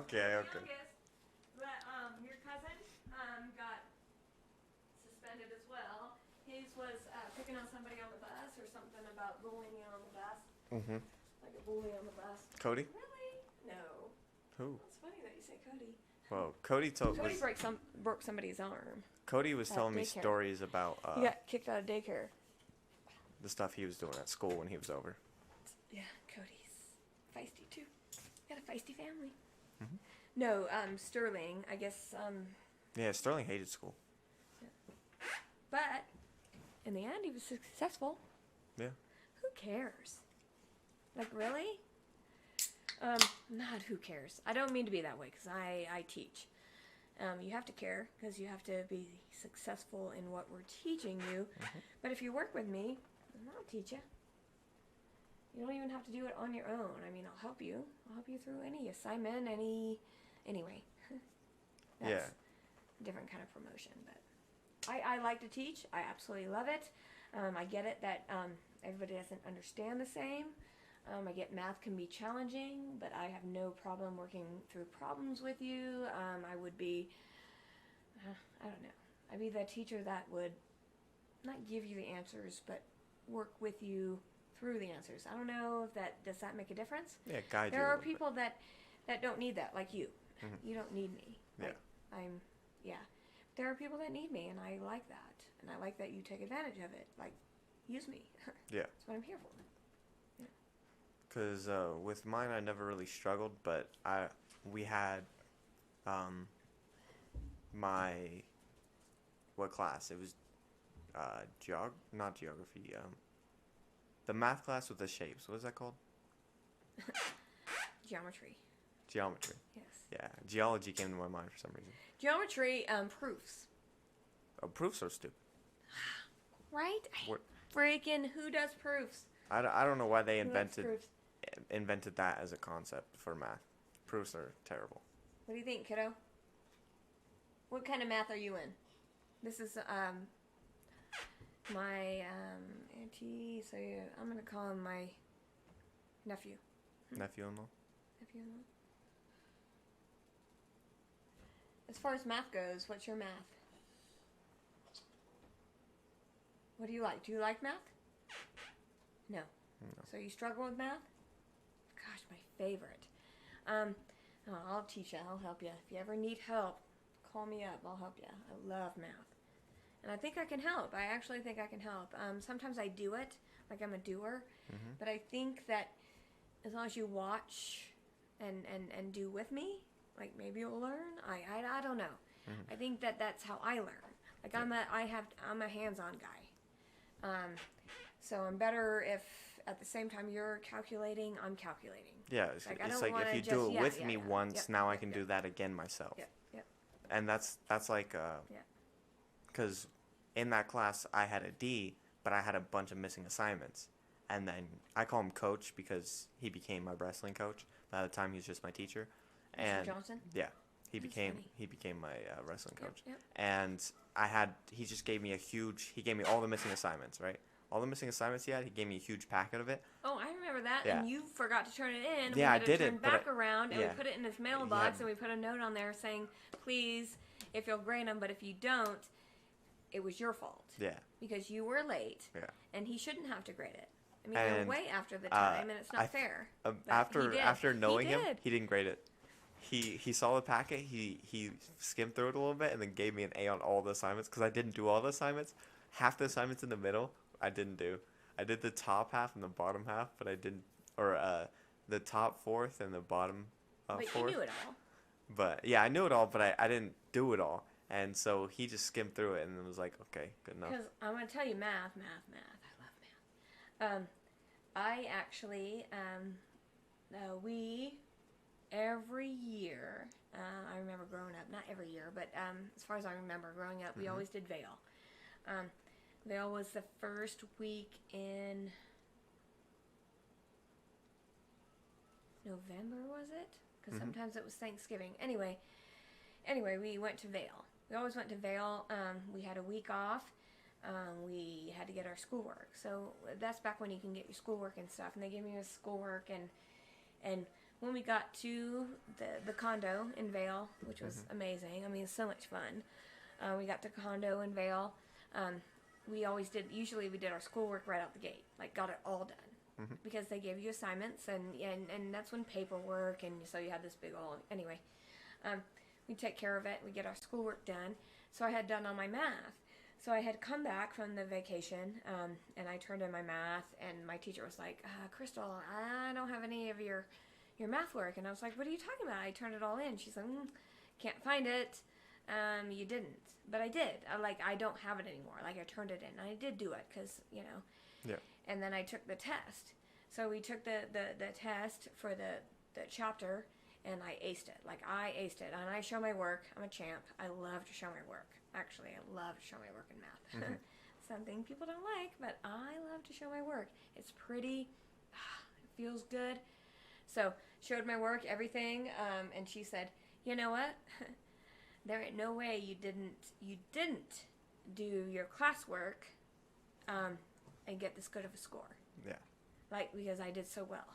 Okay. Youngest. But your cousin got suspended as well. His was picking on somebody on the bus or something about bullying on the bus. Mhm. Like a bully on the bus. Cody? Really? No. Who? It's funny that you say Cody. Well, Cody broke somebody's arm. Cody was At telling me daycare. stories about He got kicked out of daycare. the stuff he was doing at school when he was over. Yeah, Cody's feisty too. Got a feisty family. Mhm. No, Sterling, I guess, Yeah, Sterling hated school. but in the end he was successful. Yeah. Who cares? Like, really? Not who cares. I don't mean to be that way because I teach. You have to care because you have to be successful in what we're teaching you. But if you work with me, I'll teach you. You don't even have to do it on your own. I mean, I'll help you. I'll help you through any assignment, anyway. That's Yeah. a different kind of promotion, but I like to teach. I absolutely love it. I get it that everybody doesn't understand the same. I get math can be challenging, but I have no problem working through problems with you. I would be, I don't know, I'd be the teacher that would not give you the answers, but work with you through the answers. I don't know if does that make a difference? Yeah, guide you There a are little bit. people that don't need that, like you. Mhm. You don't need me. Yeah. Yeah. There are people that need me, and I like that. And I like that you take advantage of it. Like, use me. Yeah. That's what I'm here for. Because with mine, I never really struggled, but we had um, my what class? It was not geography. The math class with the shapes. What is that called? Geometry. Geometry. Yes. Yeah, geology came to my mind for some reason. Geometry, proofs. Oh, proofs are stupid. Right? What- Freaking who does proofs? I don't know why they Who likes proofs? invented that as a concept for math. Proofs are terrible. What do you think, kiddo? What kind of math are you in? This is my auntie, so I'm gonna call him my nephew. Nephew-in-law. Nephew-in-law. As far as math goes, what's your math? What do you like? Do you like math? No. No. So you struggle with math? Gosh, my favorite. I'll teach you. I'll help you. If you ever need help, call me up. I'll help you. I love math. And I think I can help. I actually think I can help. Sometimes I do it, like I'm a doer. Mhm. But I think that as long as you watch and do with me, like maybe you'll learn. I don't know. Mhm. I think that's how I learn. Like I'm a hands-on guy. So I'm better if at the same time you're calculating, I'm calculating. Yeah, it's Like, I it's don't like if wanna you do just- it yeah, with yeah, me yeah. once, Yep, now I yep, can yep. do that again myself. Yep, yep. And that's like Yeah. because in that class I had a D, but I had a bunch of missing assignments. And then I call him coach because he became my wrestling coach. By the time he was just my teacher. Mr. And Johnson? yeah, he That's became funny. he became my wrestling coach. Yep. And he just gave me he gave me all the missing assignments, right? All the missing assignments he gave me a huge packet of it. Oh, I remember that. Yeah. And you forgot to turn it in. Yeah, I we had did to turn it, but back around and yeah. we put it in his mailbox and we put a note on there saying, please, if you'll grade them, but if you don't, it was your fault. Yeah. Because you were late. Yeah. And he shouldn't have to grade it. I mean, And, you're way after the time, and it's not fair. But After he did. after knowing He him, did. he didn't grade it. He saw the packet. He skimmed through it a little bit and then gave me an A on all the assignments because I didn't do all the assignments. Half the assignments in the middle I didn't do. I did the top half and the bottom half, but I didn't, or the top fourth and the bottom But you fourth. knew it all. But yeah, I knew it all, but I didn't do it all. And so he just skimmed through it and then was like, okay, good enough. Because I'm going to tell you math. I love math. I actually, we, every year, I remember growing up, not every year, but as far as I remember growing up, we Mhm. always did Vail. Vail was the first week in November, was it? Because Mhm. sometimes it was Thanksgiving. Anyway, we went to Vail. We always went to Vail. We had a week off. We had to get our schoolwork. So that's back when you can get your schoolwork and stuff. And they gave me my schoolwork. And when we got to the condo in Vail, which was amazing. I mean, so much fun. We got to condo in Vail. Usually we did our schoolwork right out the gate. Like, got it all done. Mhm. Because they gave you assignments. And that's when paperwork. And so you had this big old... Anyway. We take care of it. We get our schoolwork done. So I had done all my math. So I had come back from the vacation, and I turned in my math, and my teacher was like, Crystal, I don't have any of your math work. And I was like, what are you talking about? I turned it all in. She's like, can't find it. You didn't. But I did. I don't have it anymore. Like, I turned it in. And I did do it because, Yeah. And then I took the test. So we took the test for the chapter, and I aced it. Like, I aced it. And I show my work. I'm a champ. I love to show my work. Actually, I love to show my work in math. Something people don't like, but I love to show my work. It's pretty. It feels good. So, showed my work, everything, and she said, you know what? There ain't no way you didn't do your classwork and get this good of a score. Yeah. like because I did so well.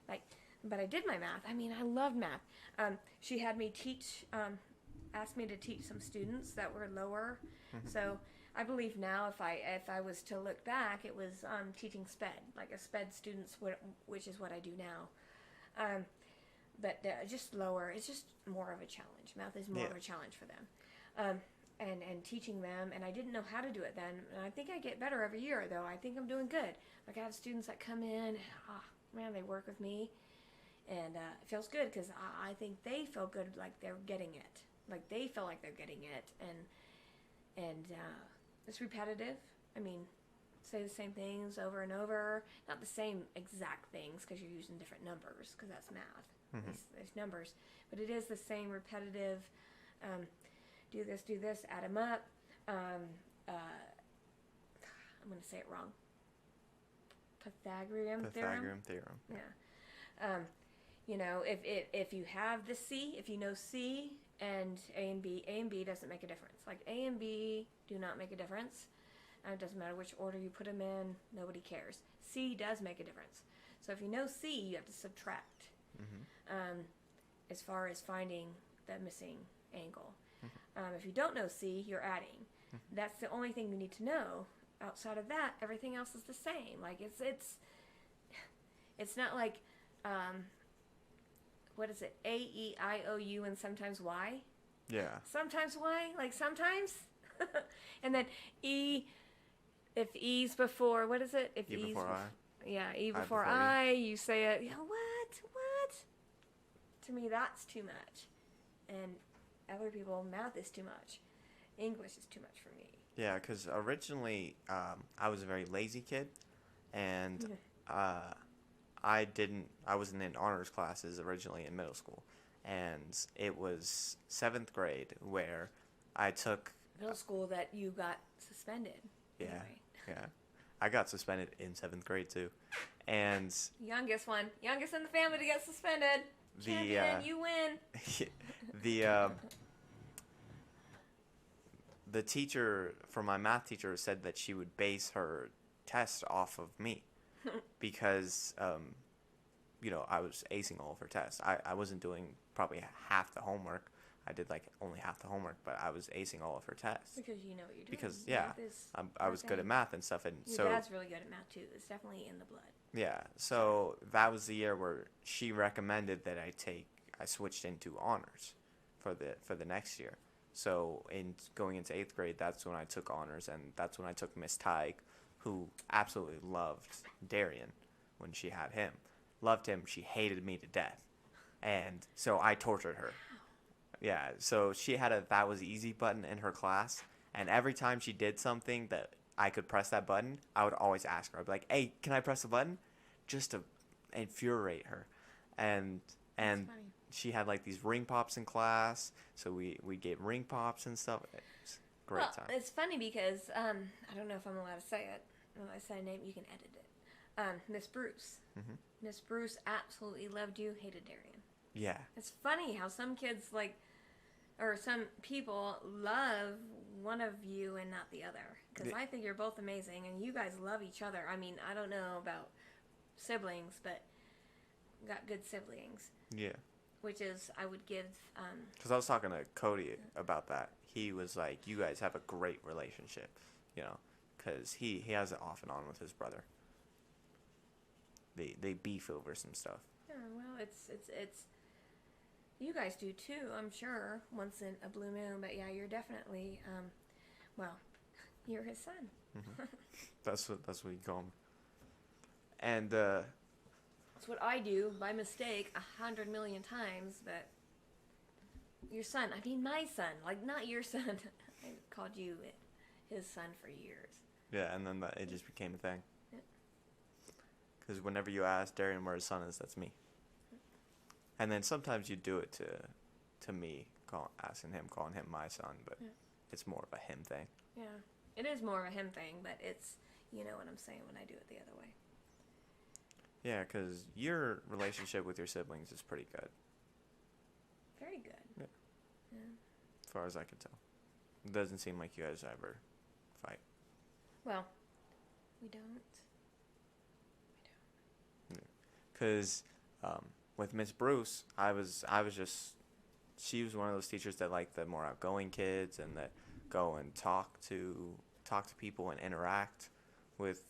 Like, but I did my math. I mean, I loved math. She had me teach, asked me to teach some students that were lower. So I believe now, if I was to look back, it was teaching SPED, like a SPED students, which is what I do now. But just lower, it's just more of a challenge. Math is more of a challenge for them. And teaching them, and I didn't know how to do it then. And I think I get better every year, though. I think I'm doing good. Like, I have students that come in, and, man, they work with me, and it feels good because I think they feel good, like they're getting it. Like, they feel like they're getting it, and it's repetitive. I mean, say the same things over and over. Not the same exact things because you're using different numbers because that's math. There's numbers. But it is the same repetitive, do this, add them up. I'm going to say it wrong. Pythagorean theorem. Yeah. You know, if you have the C, if you know C and A and B doesn't make a difference. Like A and B do not make a difference. It doesn't matter which order you put them in. Nobody cares. C does make a difference. So if you know C, you have to subtract. As far as finding the missing angle. If you don't know C, you're adding. That's the only thing you need to know. Outside of that, everything else is the same. Like it's not like what is it? A, E, I, O, U, and sometimes Y. Yeah. Sometimes Y, like sometimes, and then E. If E's before, what is it? If E before I. Yeah, E before I. You say it. You know, what? To me, that's too much. And other people, math is too much. English is too much for me. Yeah, because originally I was a very lazy kid, and I wasn't in honors classes originally in middle school, and it was 7th grade where I took middle school that you got suspended. Yeah, anyway. yeah, I got suspended in 7th grade too, and youngest in the family to get suspended. Champion, you win. The teacher, from my math teacher, said that she would base her test off of me because, you know, I was acing all of her tests. I wasn't doing probably half the homework. I did like only half the homework, but I was acing all of her tests. Because you know what you're doing. Because, yeah, I was good at math and stuff. And your dad's really good at math, too. It's definitely in the blood. Yeah, so that was the year where she recommended that I switched into honors for the next year. So in going into 8th grade, that's when I took honors, and that's when I took Miss Tig, who absolutely loved Darian when she had him. Loved him. She hated me to death. And so I tortured her. Yeah, so she had a that was easy button in her class, and every time she did something that I could press that button, I would always ask her. I'd be like, "Hey, can I press the button?" Just to infuriate her. And she had like these ring pops in class, so we gave ring pops and stuff. It's a great time. It's funny because I don't know if I'm allowed to say it. When I say a name, you can edit it. Miss Bruce. Miss Bruce absolutely loved you, hated Darian. Yeah. It's funny how some kids or some people love one of you and not the other. Because I think you're both amazing, and you guys love each other. I mean, I don't know about siblings, but got good siblings. Yeah. Which is, I would give... Because I was talking to Cody about that. He was like, you guys have a great relationship, you know, because he has it off and on with his brother. They beef over some stuff. Yeah, well, it's you guys do too, I'm sure, once in a blue moon. But yeah, you're definitely, you're his son. That's what you call him. And it's what I do by mistake 100 million times. But your son, I mean my son, like not your son. I called you his son for years. Yeah, and then it just became a thing. Because whenever you ask Darian where his son is, that's me. And then sometimes you do it to me, calling him my son, but it's more of a him thing. Yeah, it is more of a him thing, but it's, you know what I'm saying when I do it the other way. Yeah, because your relationship with your siblings is pretty good. Very good. Yeah. As far as I can tell. It doesn't seem like you guys ever fight. Well, we don't. Because with Miss Bruce, I was just she was one of those teachers that like the more outgoing kids and that go and talk to people and interact with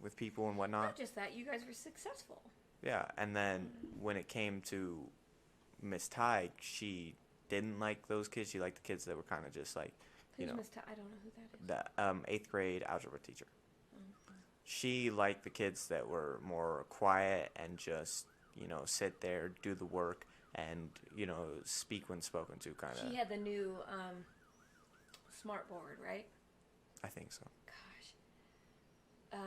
with people and whatnot. Not just that, you guys were successful. Yeah, and then when it came to Miss Tig, she didn't like those kids. She liked the kids that were kind of just like, you Who's know, Miss I don't know who that is. the eighth grade algebra teacher. Oh. She liked the kids that were more quiet and just, sit there, do the work, and, speak when spoken to, kind of. She had the new smart board, right? I think so. Gosh.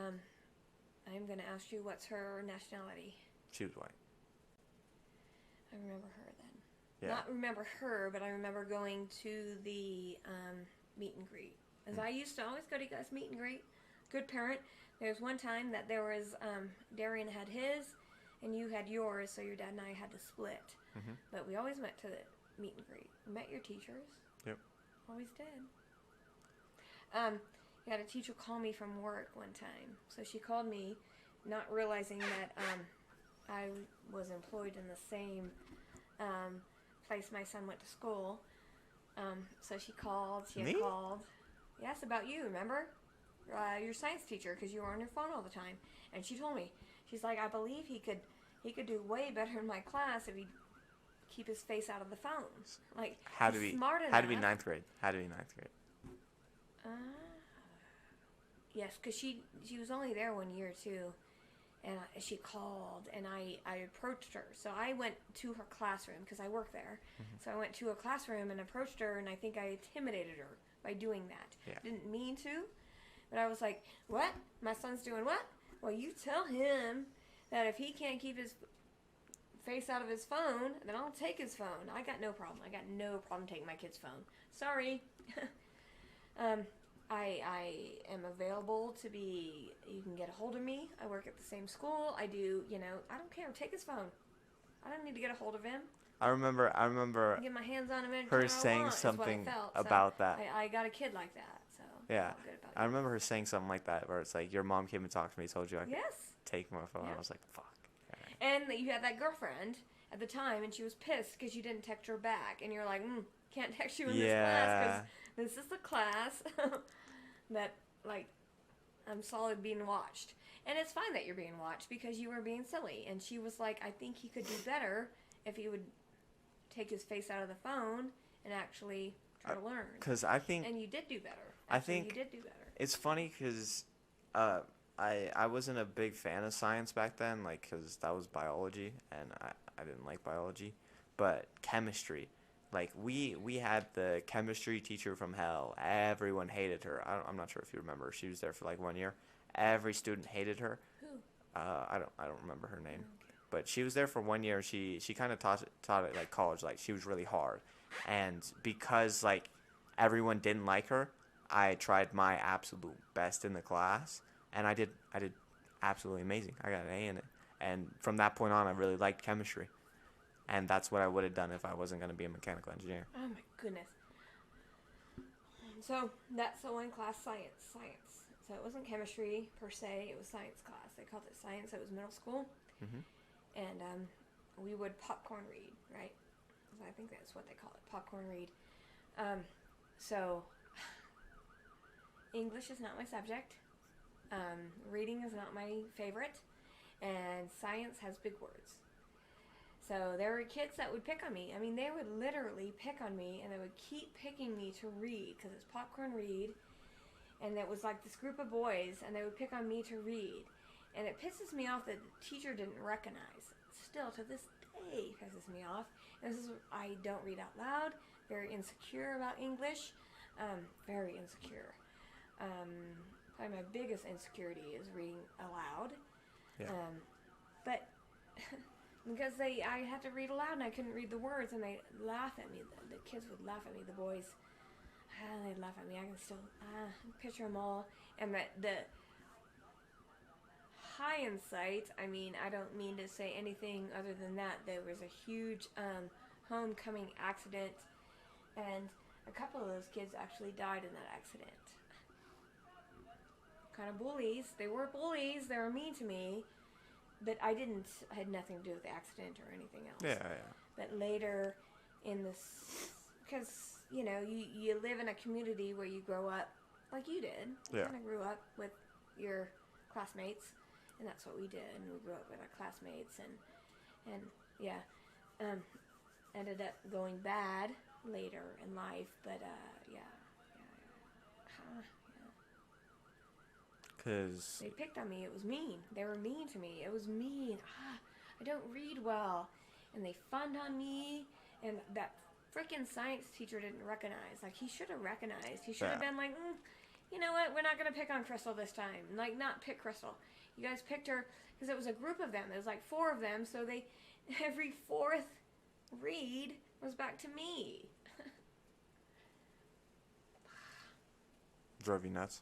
I'm going to ask you, what's her nationality? She was white. I remember her then. Yeah. Not remember her, but I remember going to the meet and greet. As I used to always go to you guys' meet and greet. Good parent. There's one time that there was, Darian had his, and you had yours, so your dad and I had to split. Mhm. But we always went to the meet and greet. We met your teachers. Yep. Always did. You had a teacher call me from work one time. So she called me, not realizing that I was employed in the same place my son went to school. So she called. She had Me? called. Yes, about you, remember? Your science teacher, because you were on your phone all the time. And she told me, she's like, I believe he could do way better in my class if he'd keep his face out of the phone. Like, he's smart enough. Had to be ninth grade. Had to be ninth grade. Yes, because she was only there 1 year too, and she called, and I approached her. So I went to her classroom because I work there. Mm-hmm. So I went to her classroom and approached her, and I think I intimidated her by doing that. Yeah. Didn't mean to, but I was like, "What? My son's doing what? Well, you tell him that if he can't keep his face out of his phone, then I'll take his phone. I got no problem. I got no problem taking my kid's phone. Sorry." I am available to be, you can get a hold of me. I work at the same school. I do, I don't care. Take his phone. I don't need to get a hold of him. I remember Get my hands on him her saying something about that. I got a kid like that, so Yeah. I felt good about I it. remember her saying something like that where it's like, your mom came and talked to me, told you I could Yes. take my phone. Yeah. I was like, fuck. Alright. And you had that girlfriend at the time, and she was pissed because you didn't text her back. And you're like, can't text you in this class because this is the class that, like, I'm solid being watched. And it's fine that you're being watched because you were being silly. And she was like, I think he could do better if he would take his face out of the phone and actually try to learn. Because I think... And you did do better. I think you did do better. It's funny because I wasn't a big fan of science back then, like, because that was biology, and I didn't like biology. But chemistry, like, we had the chemistry teacher from hell. Everyone hated her. I'm not sure if you remember. She was there for, like, 1 year. Every student hated her. Who? I don't remember her name. But she was there for 1 year. She kind of taught at, like, college. Like, she was really hard. And because, like, everyone didn't like her, I tried my absolute best in the class, and I did absolutely amazing. I got an A in it, and from that point on, I really liked chemistry, and that's what I would have done if I wasn't going to be a mechanical engineer. Oh my goodness. So that's the one class, science. So it wasn't chemistry per se; it was science class. They called it science. It was middle school, and we would popcorn read, right? I think that's what they call it, popcorn read. So. English is not my subject. Reading is not my favorite. And science has big words. So there were kids that would pick on me. I mean, they would literally pick on me, and they would keep picking me to read, because it's popcorn read. And it was like this group of boys, and they would pick on me to read. And it pisses me off that the teacher didn't recognize. Still, to this day, pisses me off. And this is, I don't read out loud. Very insecure about English. Very insecure. Probably my biggest insecurity is reading aloud. Yeah. But because I had to read aloud and I couldn't read the words, and they laugh at me. The kids would laugh at me. The boys, they'd laugh at me. I can still picture them all. And the hindsight, I mean, I don't mean to say anything other than that. There was a huge homecoming accident, and a couple of those kids actually died in that accident. Kind of bullies. They were bullies. They were mean to me. but I had nothing to do with the accident or anything else. Yeah, yeah. But later in this, because, you live in a community where you grow up like you did. You Yeah. kind of grew up with your classmates, and that's what we did. And we grew up with our classmates, and yeah, ended up going bad later in life. But yeah. Because They picked on me. It was mean. They were mean to me. It was mean. I don't read well. And they funned on me. And that freaking science teacher didn't recognize. Like, he should have recognized. He should have been like, you know what? We're not going to pick on Crystal this time. Like, not pick Crystal. You guys picked her because it was a group of them. There was like 4 of them. So every 4th read was back to me. drove you nuts.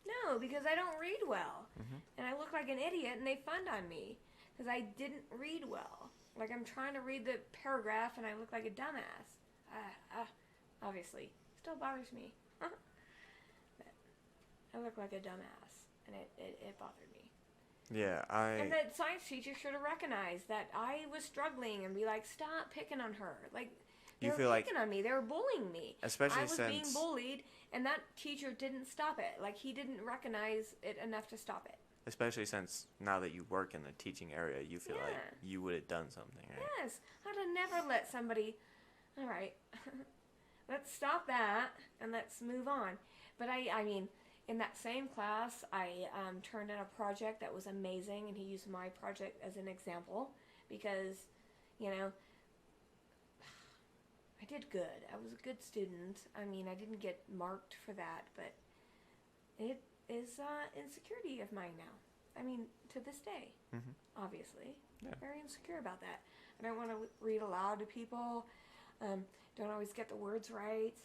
No, because I don't read well. Mm-hmm. And I look like an idiot, and they funned on me because I didn't read well. Like, I'm trying to read the paragraph, and I look like a dumbass. Obviously. Still bothers me. But I look like a dumbass, and it bothered me. Yeah, And the science teacher should have recognized that I was struggling and be like, stop picking on her. Like, they were picking on me. They were bullying me. Especially I was being bullied, and that teacher didn't stop it. Like, he didn't recognize it enough to stop it. Especially since now that you work in the teaching area, you feel like you would have done something, right? Yes. I'd have never let somebody... All right. Let's stop that, and let's move on. But I mean, in that same class, I turned in a project that was amazing, and he used my project as an example because, I did good. I was a good student. I mean, I didn't get marked for that, but it is insecurity of mine now. I mean, to this day, obviously. Yeah. I'm very insecure about that. I don't want to read aloud to people. Don't always get the words right.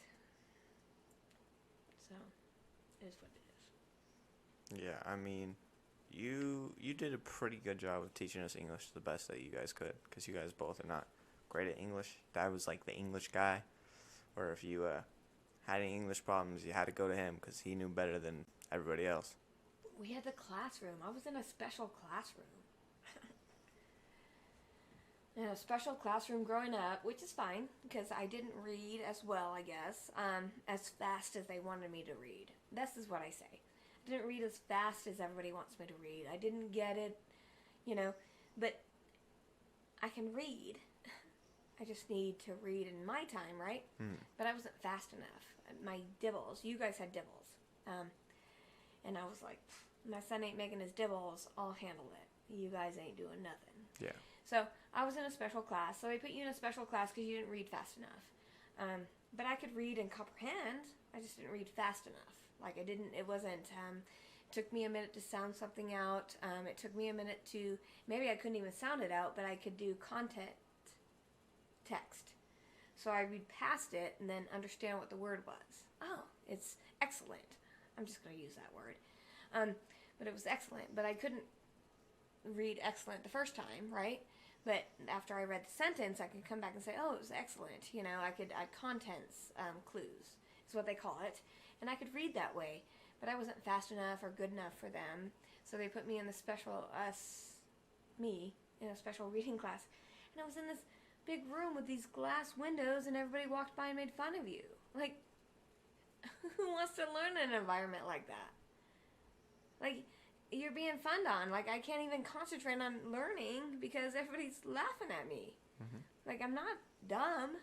So, it is what it is. Yeah, I mean, you did a pretty good job of teaching us English the best that you guys could, because you guys both are not great at English. Dad was like the English guy, or if you had any English problems, you had to go to him because he knew better than everybody else. We had the classroom. I was in a special classroom. In a special classroom growing up, which is fine, because I didn't read as well, I guess, as fast as they wanted me to read. This is what I say. I didn't read as fast as everybody wants me to read. I didn't get it, but I can read. I just need to read in my time, right? But I wasn't fast enough. My dibbles, you guys had dibbles. And I was like, my son ain't making his dibbles, I'll handle it. You guys ain't doing nothing. Yeah. So I was in a special class. So they put you in a special class because you didn't read fast enough. But I could read and comprehend. I just didn't read fast enough. Like it wasn't, took me a minute to sound something out. It took me a minute to, maybe I couldn't even sound it out, but I could do content text. So I read past it and then understand what the word was. Oh, it's excellent. I'm just going to use that word. But it was excellent. But I couldn't read excellent the first time, right? But after I read the sentence, I could come back and say, oh, it was excellent. I could add contents, clues is what they call it. And I could read that way. But I wasn't fast enough or good enough for them. So they put me in the in a special reading class. And I was in this big room with these glass windows, and everybody walked by and made fun of you. Like, who wants to learn in an environment like that? Like, you're being funned on. Like, I can't even concentrate on learning because everybody's laughing at me. Like, I'm not dumb.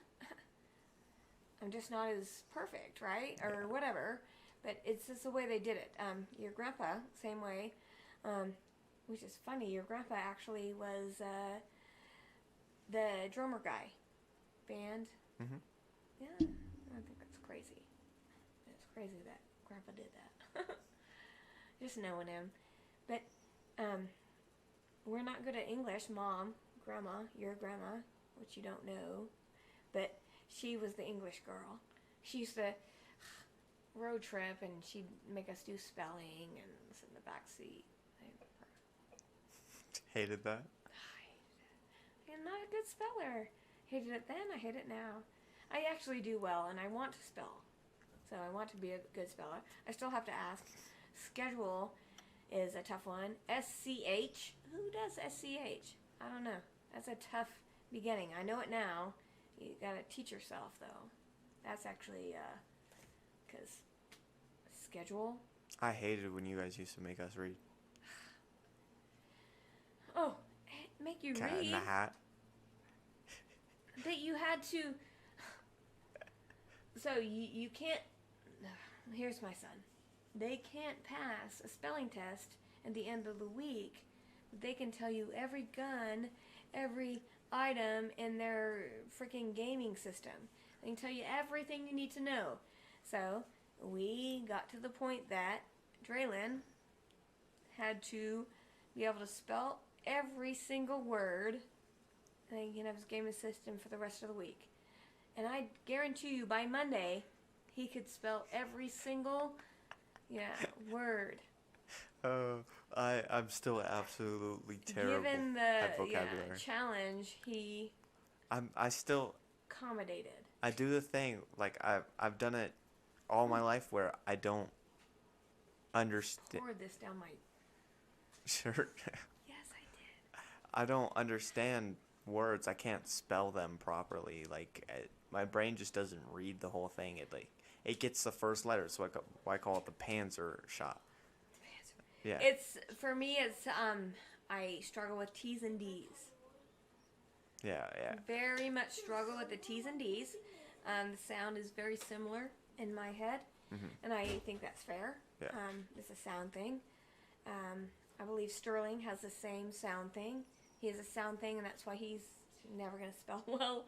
I'm just not as perfect, right? Or whatever. But it's just the way they did it. Your grandpa, same way. Which is funny. Your grandpa actually was the drummer guy. Band. Yeah. I think that's crazy. It's crazy that grandpa did that. Just knowing him. But we're not good at English. Mom, grandma, your grandma, which you don't know, but she was the English girl. She used to road trip, and she'd make us do spelling and sit in the back seat. I remember. Hated that? I hated it. I'm not a good speller. Hated it then, I hate it now. I actually do well, and I want to spell. So I want to be a good speller. I still have to ask, schedule is a tough one. SCH. Who does SCH? I don't know. That's a tough beginning. I know it now. You gotta teach yourself, though. That's actually, because schedule. I hated when you guys used to make us read. Oh, make you Cat read. in the Hat. That you had to. So you can't. Here's my son. They can't pass a spelling test at the end of the week. They can tell you every gun, every item in their freaking gaming system. They can tell you everything you need to know. So we got to the point that Draylin had to be able to spell every single word, and he can have his gaming system for the rest of the week. And I guarantee you, by Monday, he could spell every single word. I'm still absolutely terrible Given at the vocabulary. challenge, he I still accommodated. I do the thing like I've done it all my life where I don't understand. Poured this down my. Sure. Yes, I did. I don't understand words. I can't spell them properly. Like my brain just doesn't read the whole thing. It gets the first letter, so I call it the Panzer shot. Yeah. It's for me. It's I struggle with T's and D's. Yeah. Very much struggle with the T's and D's. The sound is very similar in my head, and I think that's fair. Yeah. It's a sound thing. I believe Sterling has the same sound thing. He has a sound thing, and that's why he's never going to spell well.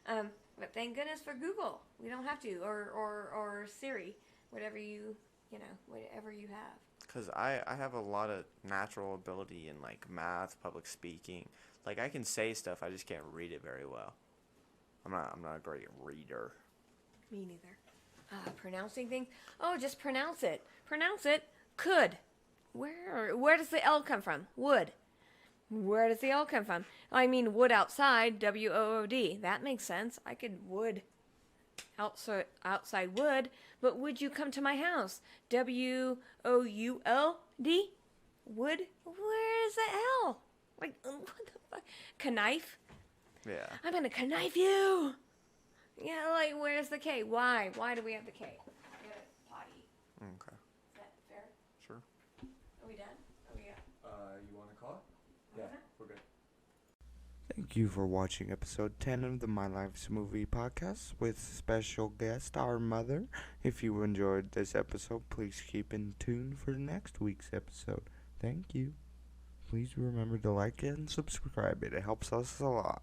But thank goodness for Google. We don't have to, or Siri, whatever you have. Because I have a lot of natural ability in like math, public speaking. Like I can say stuff, I just can't read it very well. I'm not a great reader. Me neither. Pronouncing things. Oh, just pronounce it. Pronounce it. Could. Where does the L come from? Would. Where does the L come from? I mean, wood outside. WOOD. That makes sense. I could would. Outside would. But would you come to my house? WOULD. Would. Where is the L? Like, what the fuck? Connife? Yeah. I'm gonna connive you. Yeah, like, where's the K? Why? Why do we have the K? Potty. Okay. Is that fair? Sure. Are we done? You want to call it? Yeah, we're good. Thank you for watching episode 10 of the My Life's Movie podcast with special guest, our mother. If you enjoyed this episode, please keep in tune for next week's episode. Thank you. Please remember to like and subscribe. It helps us a lot.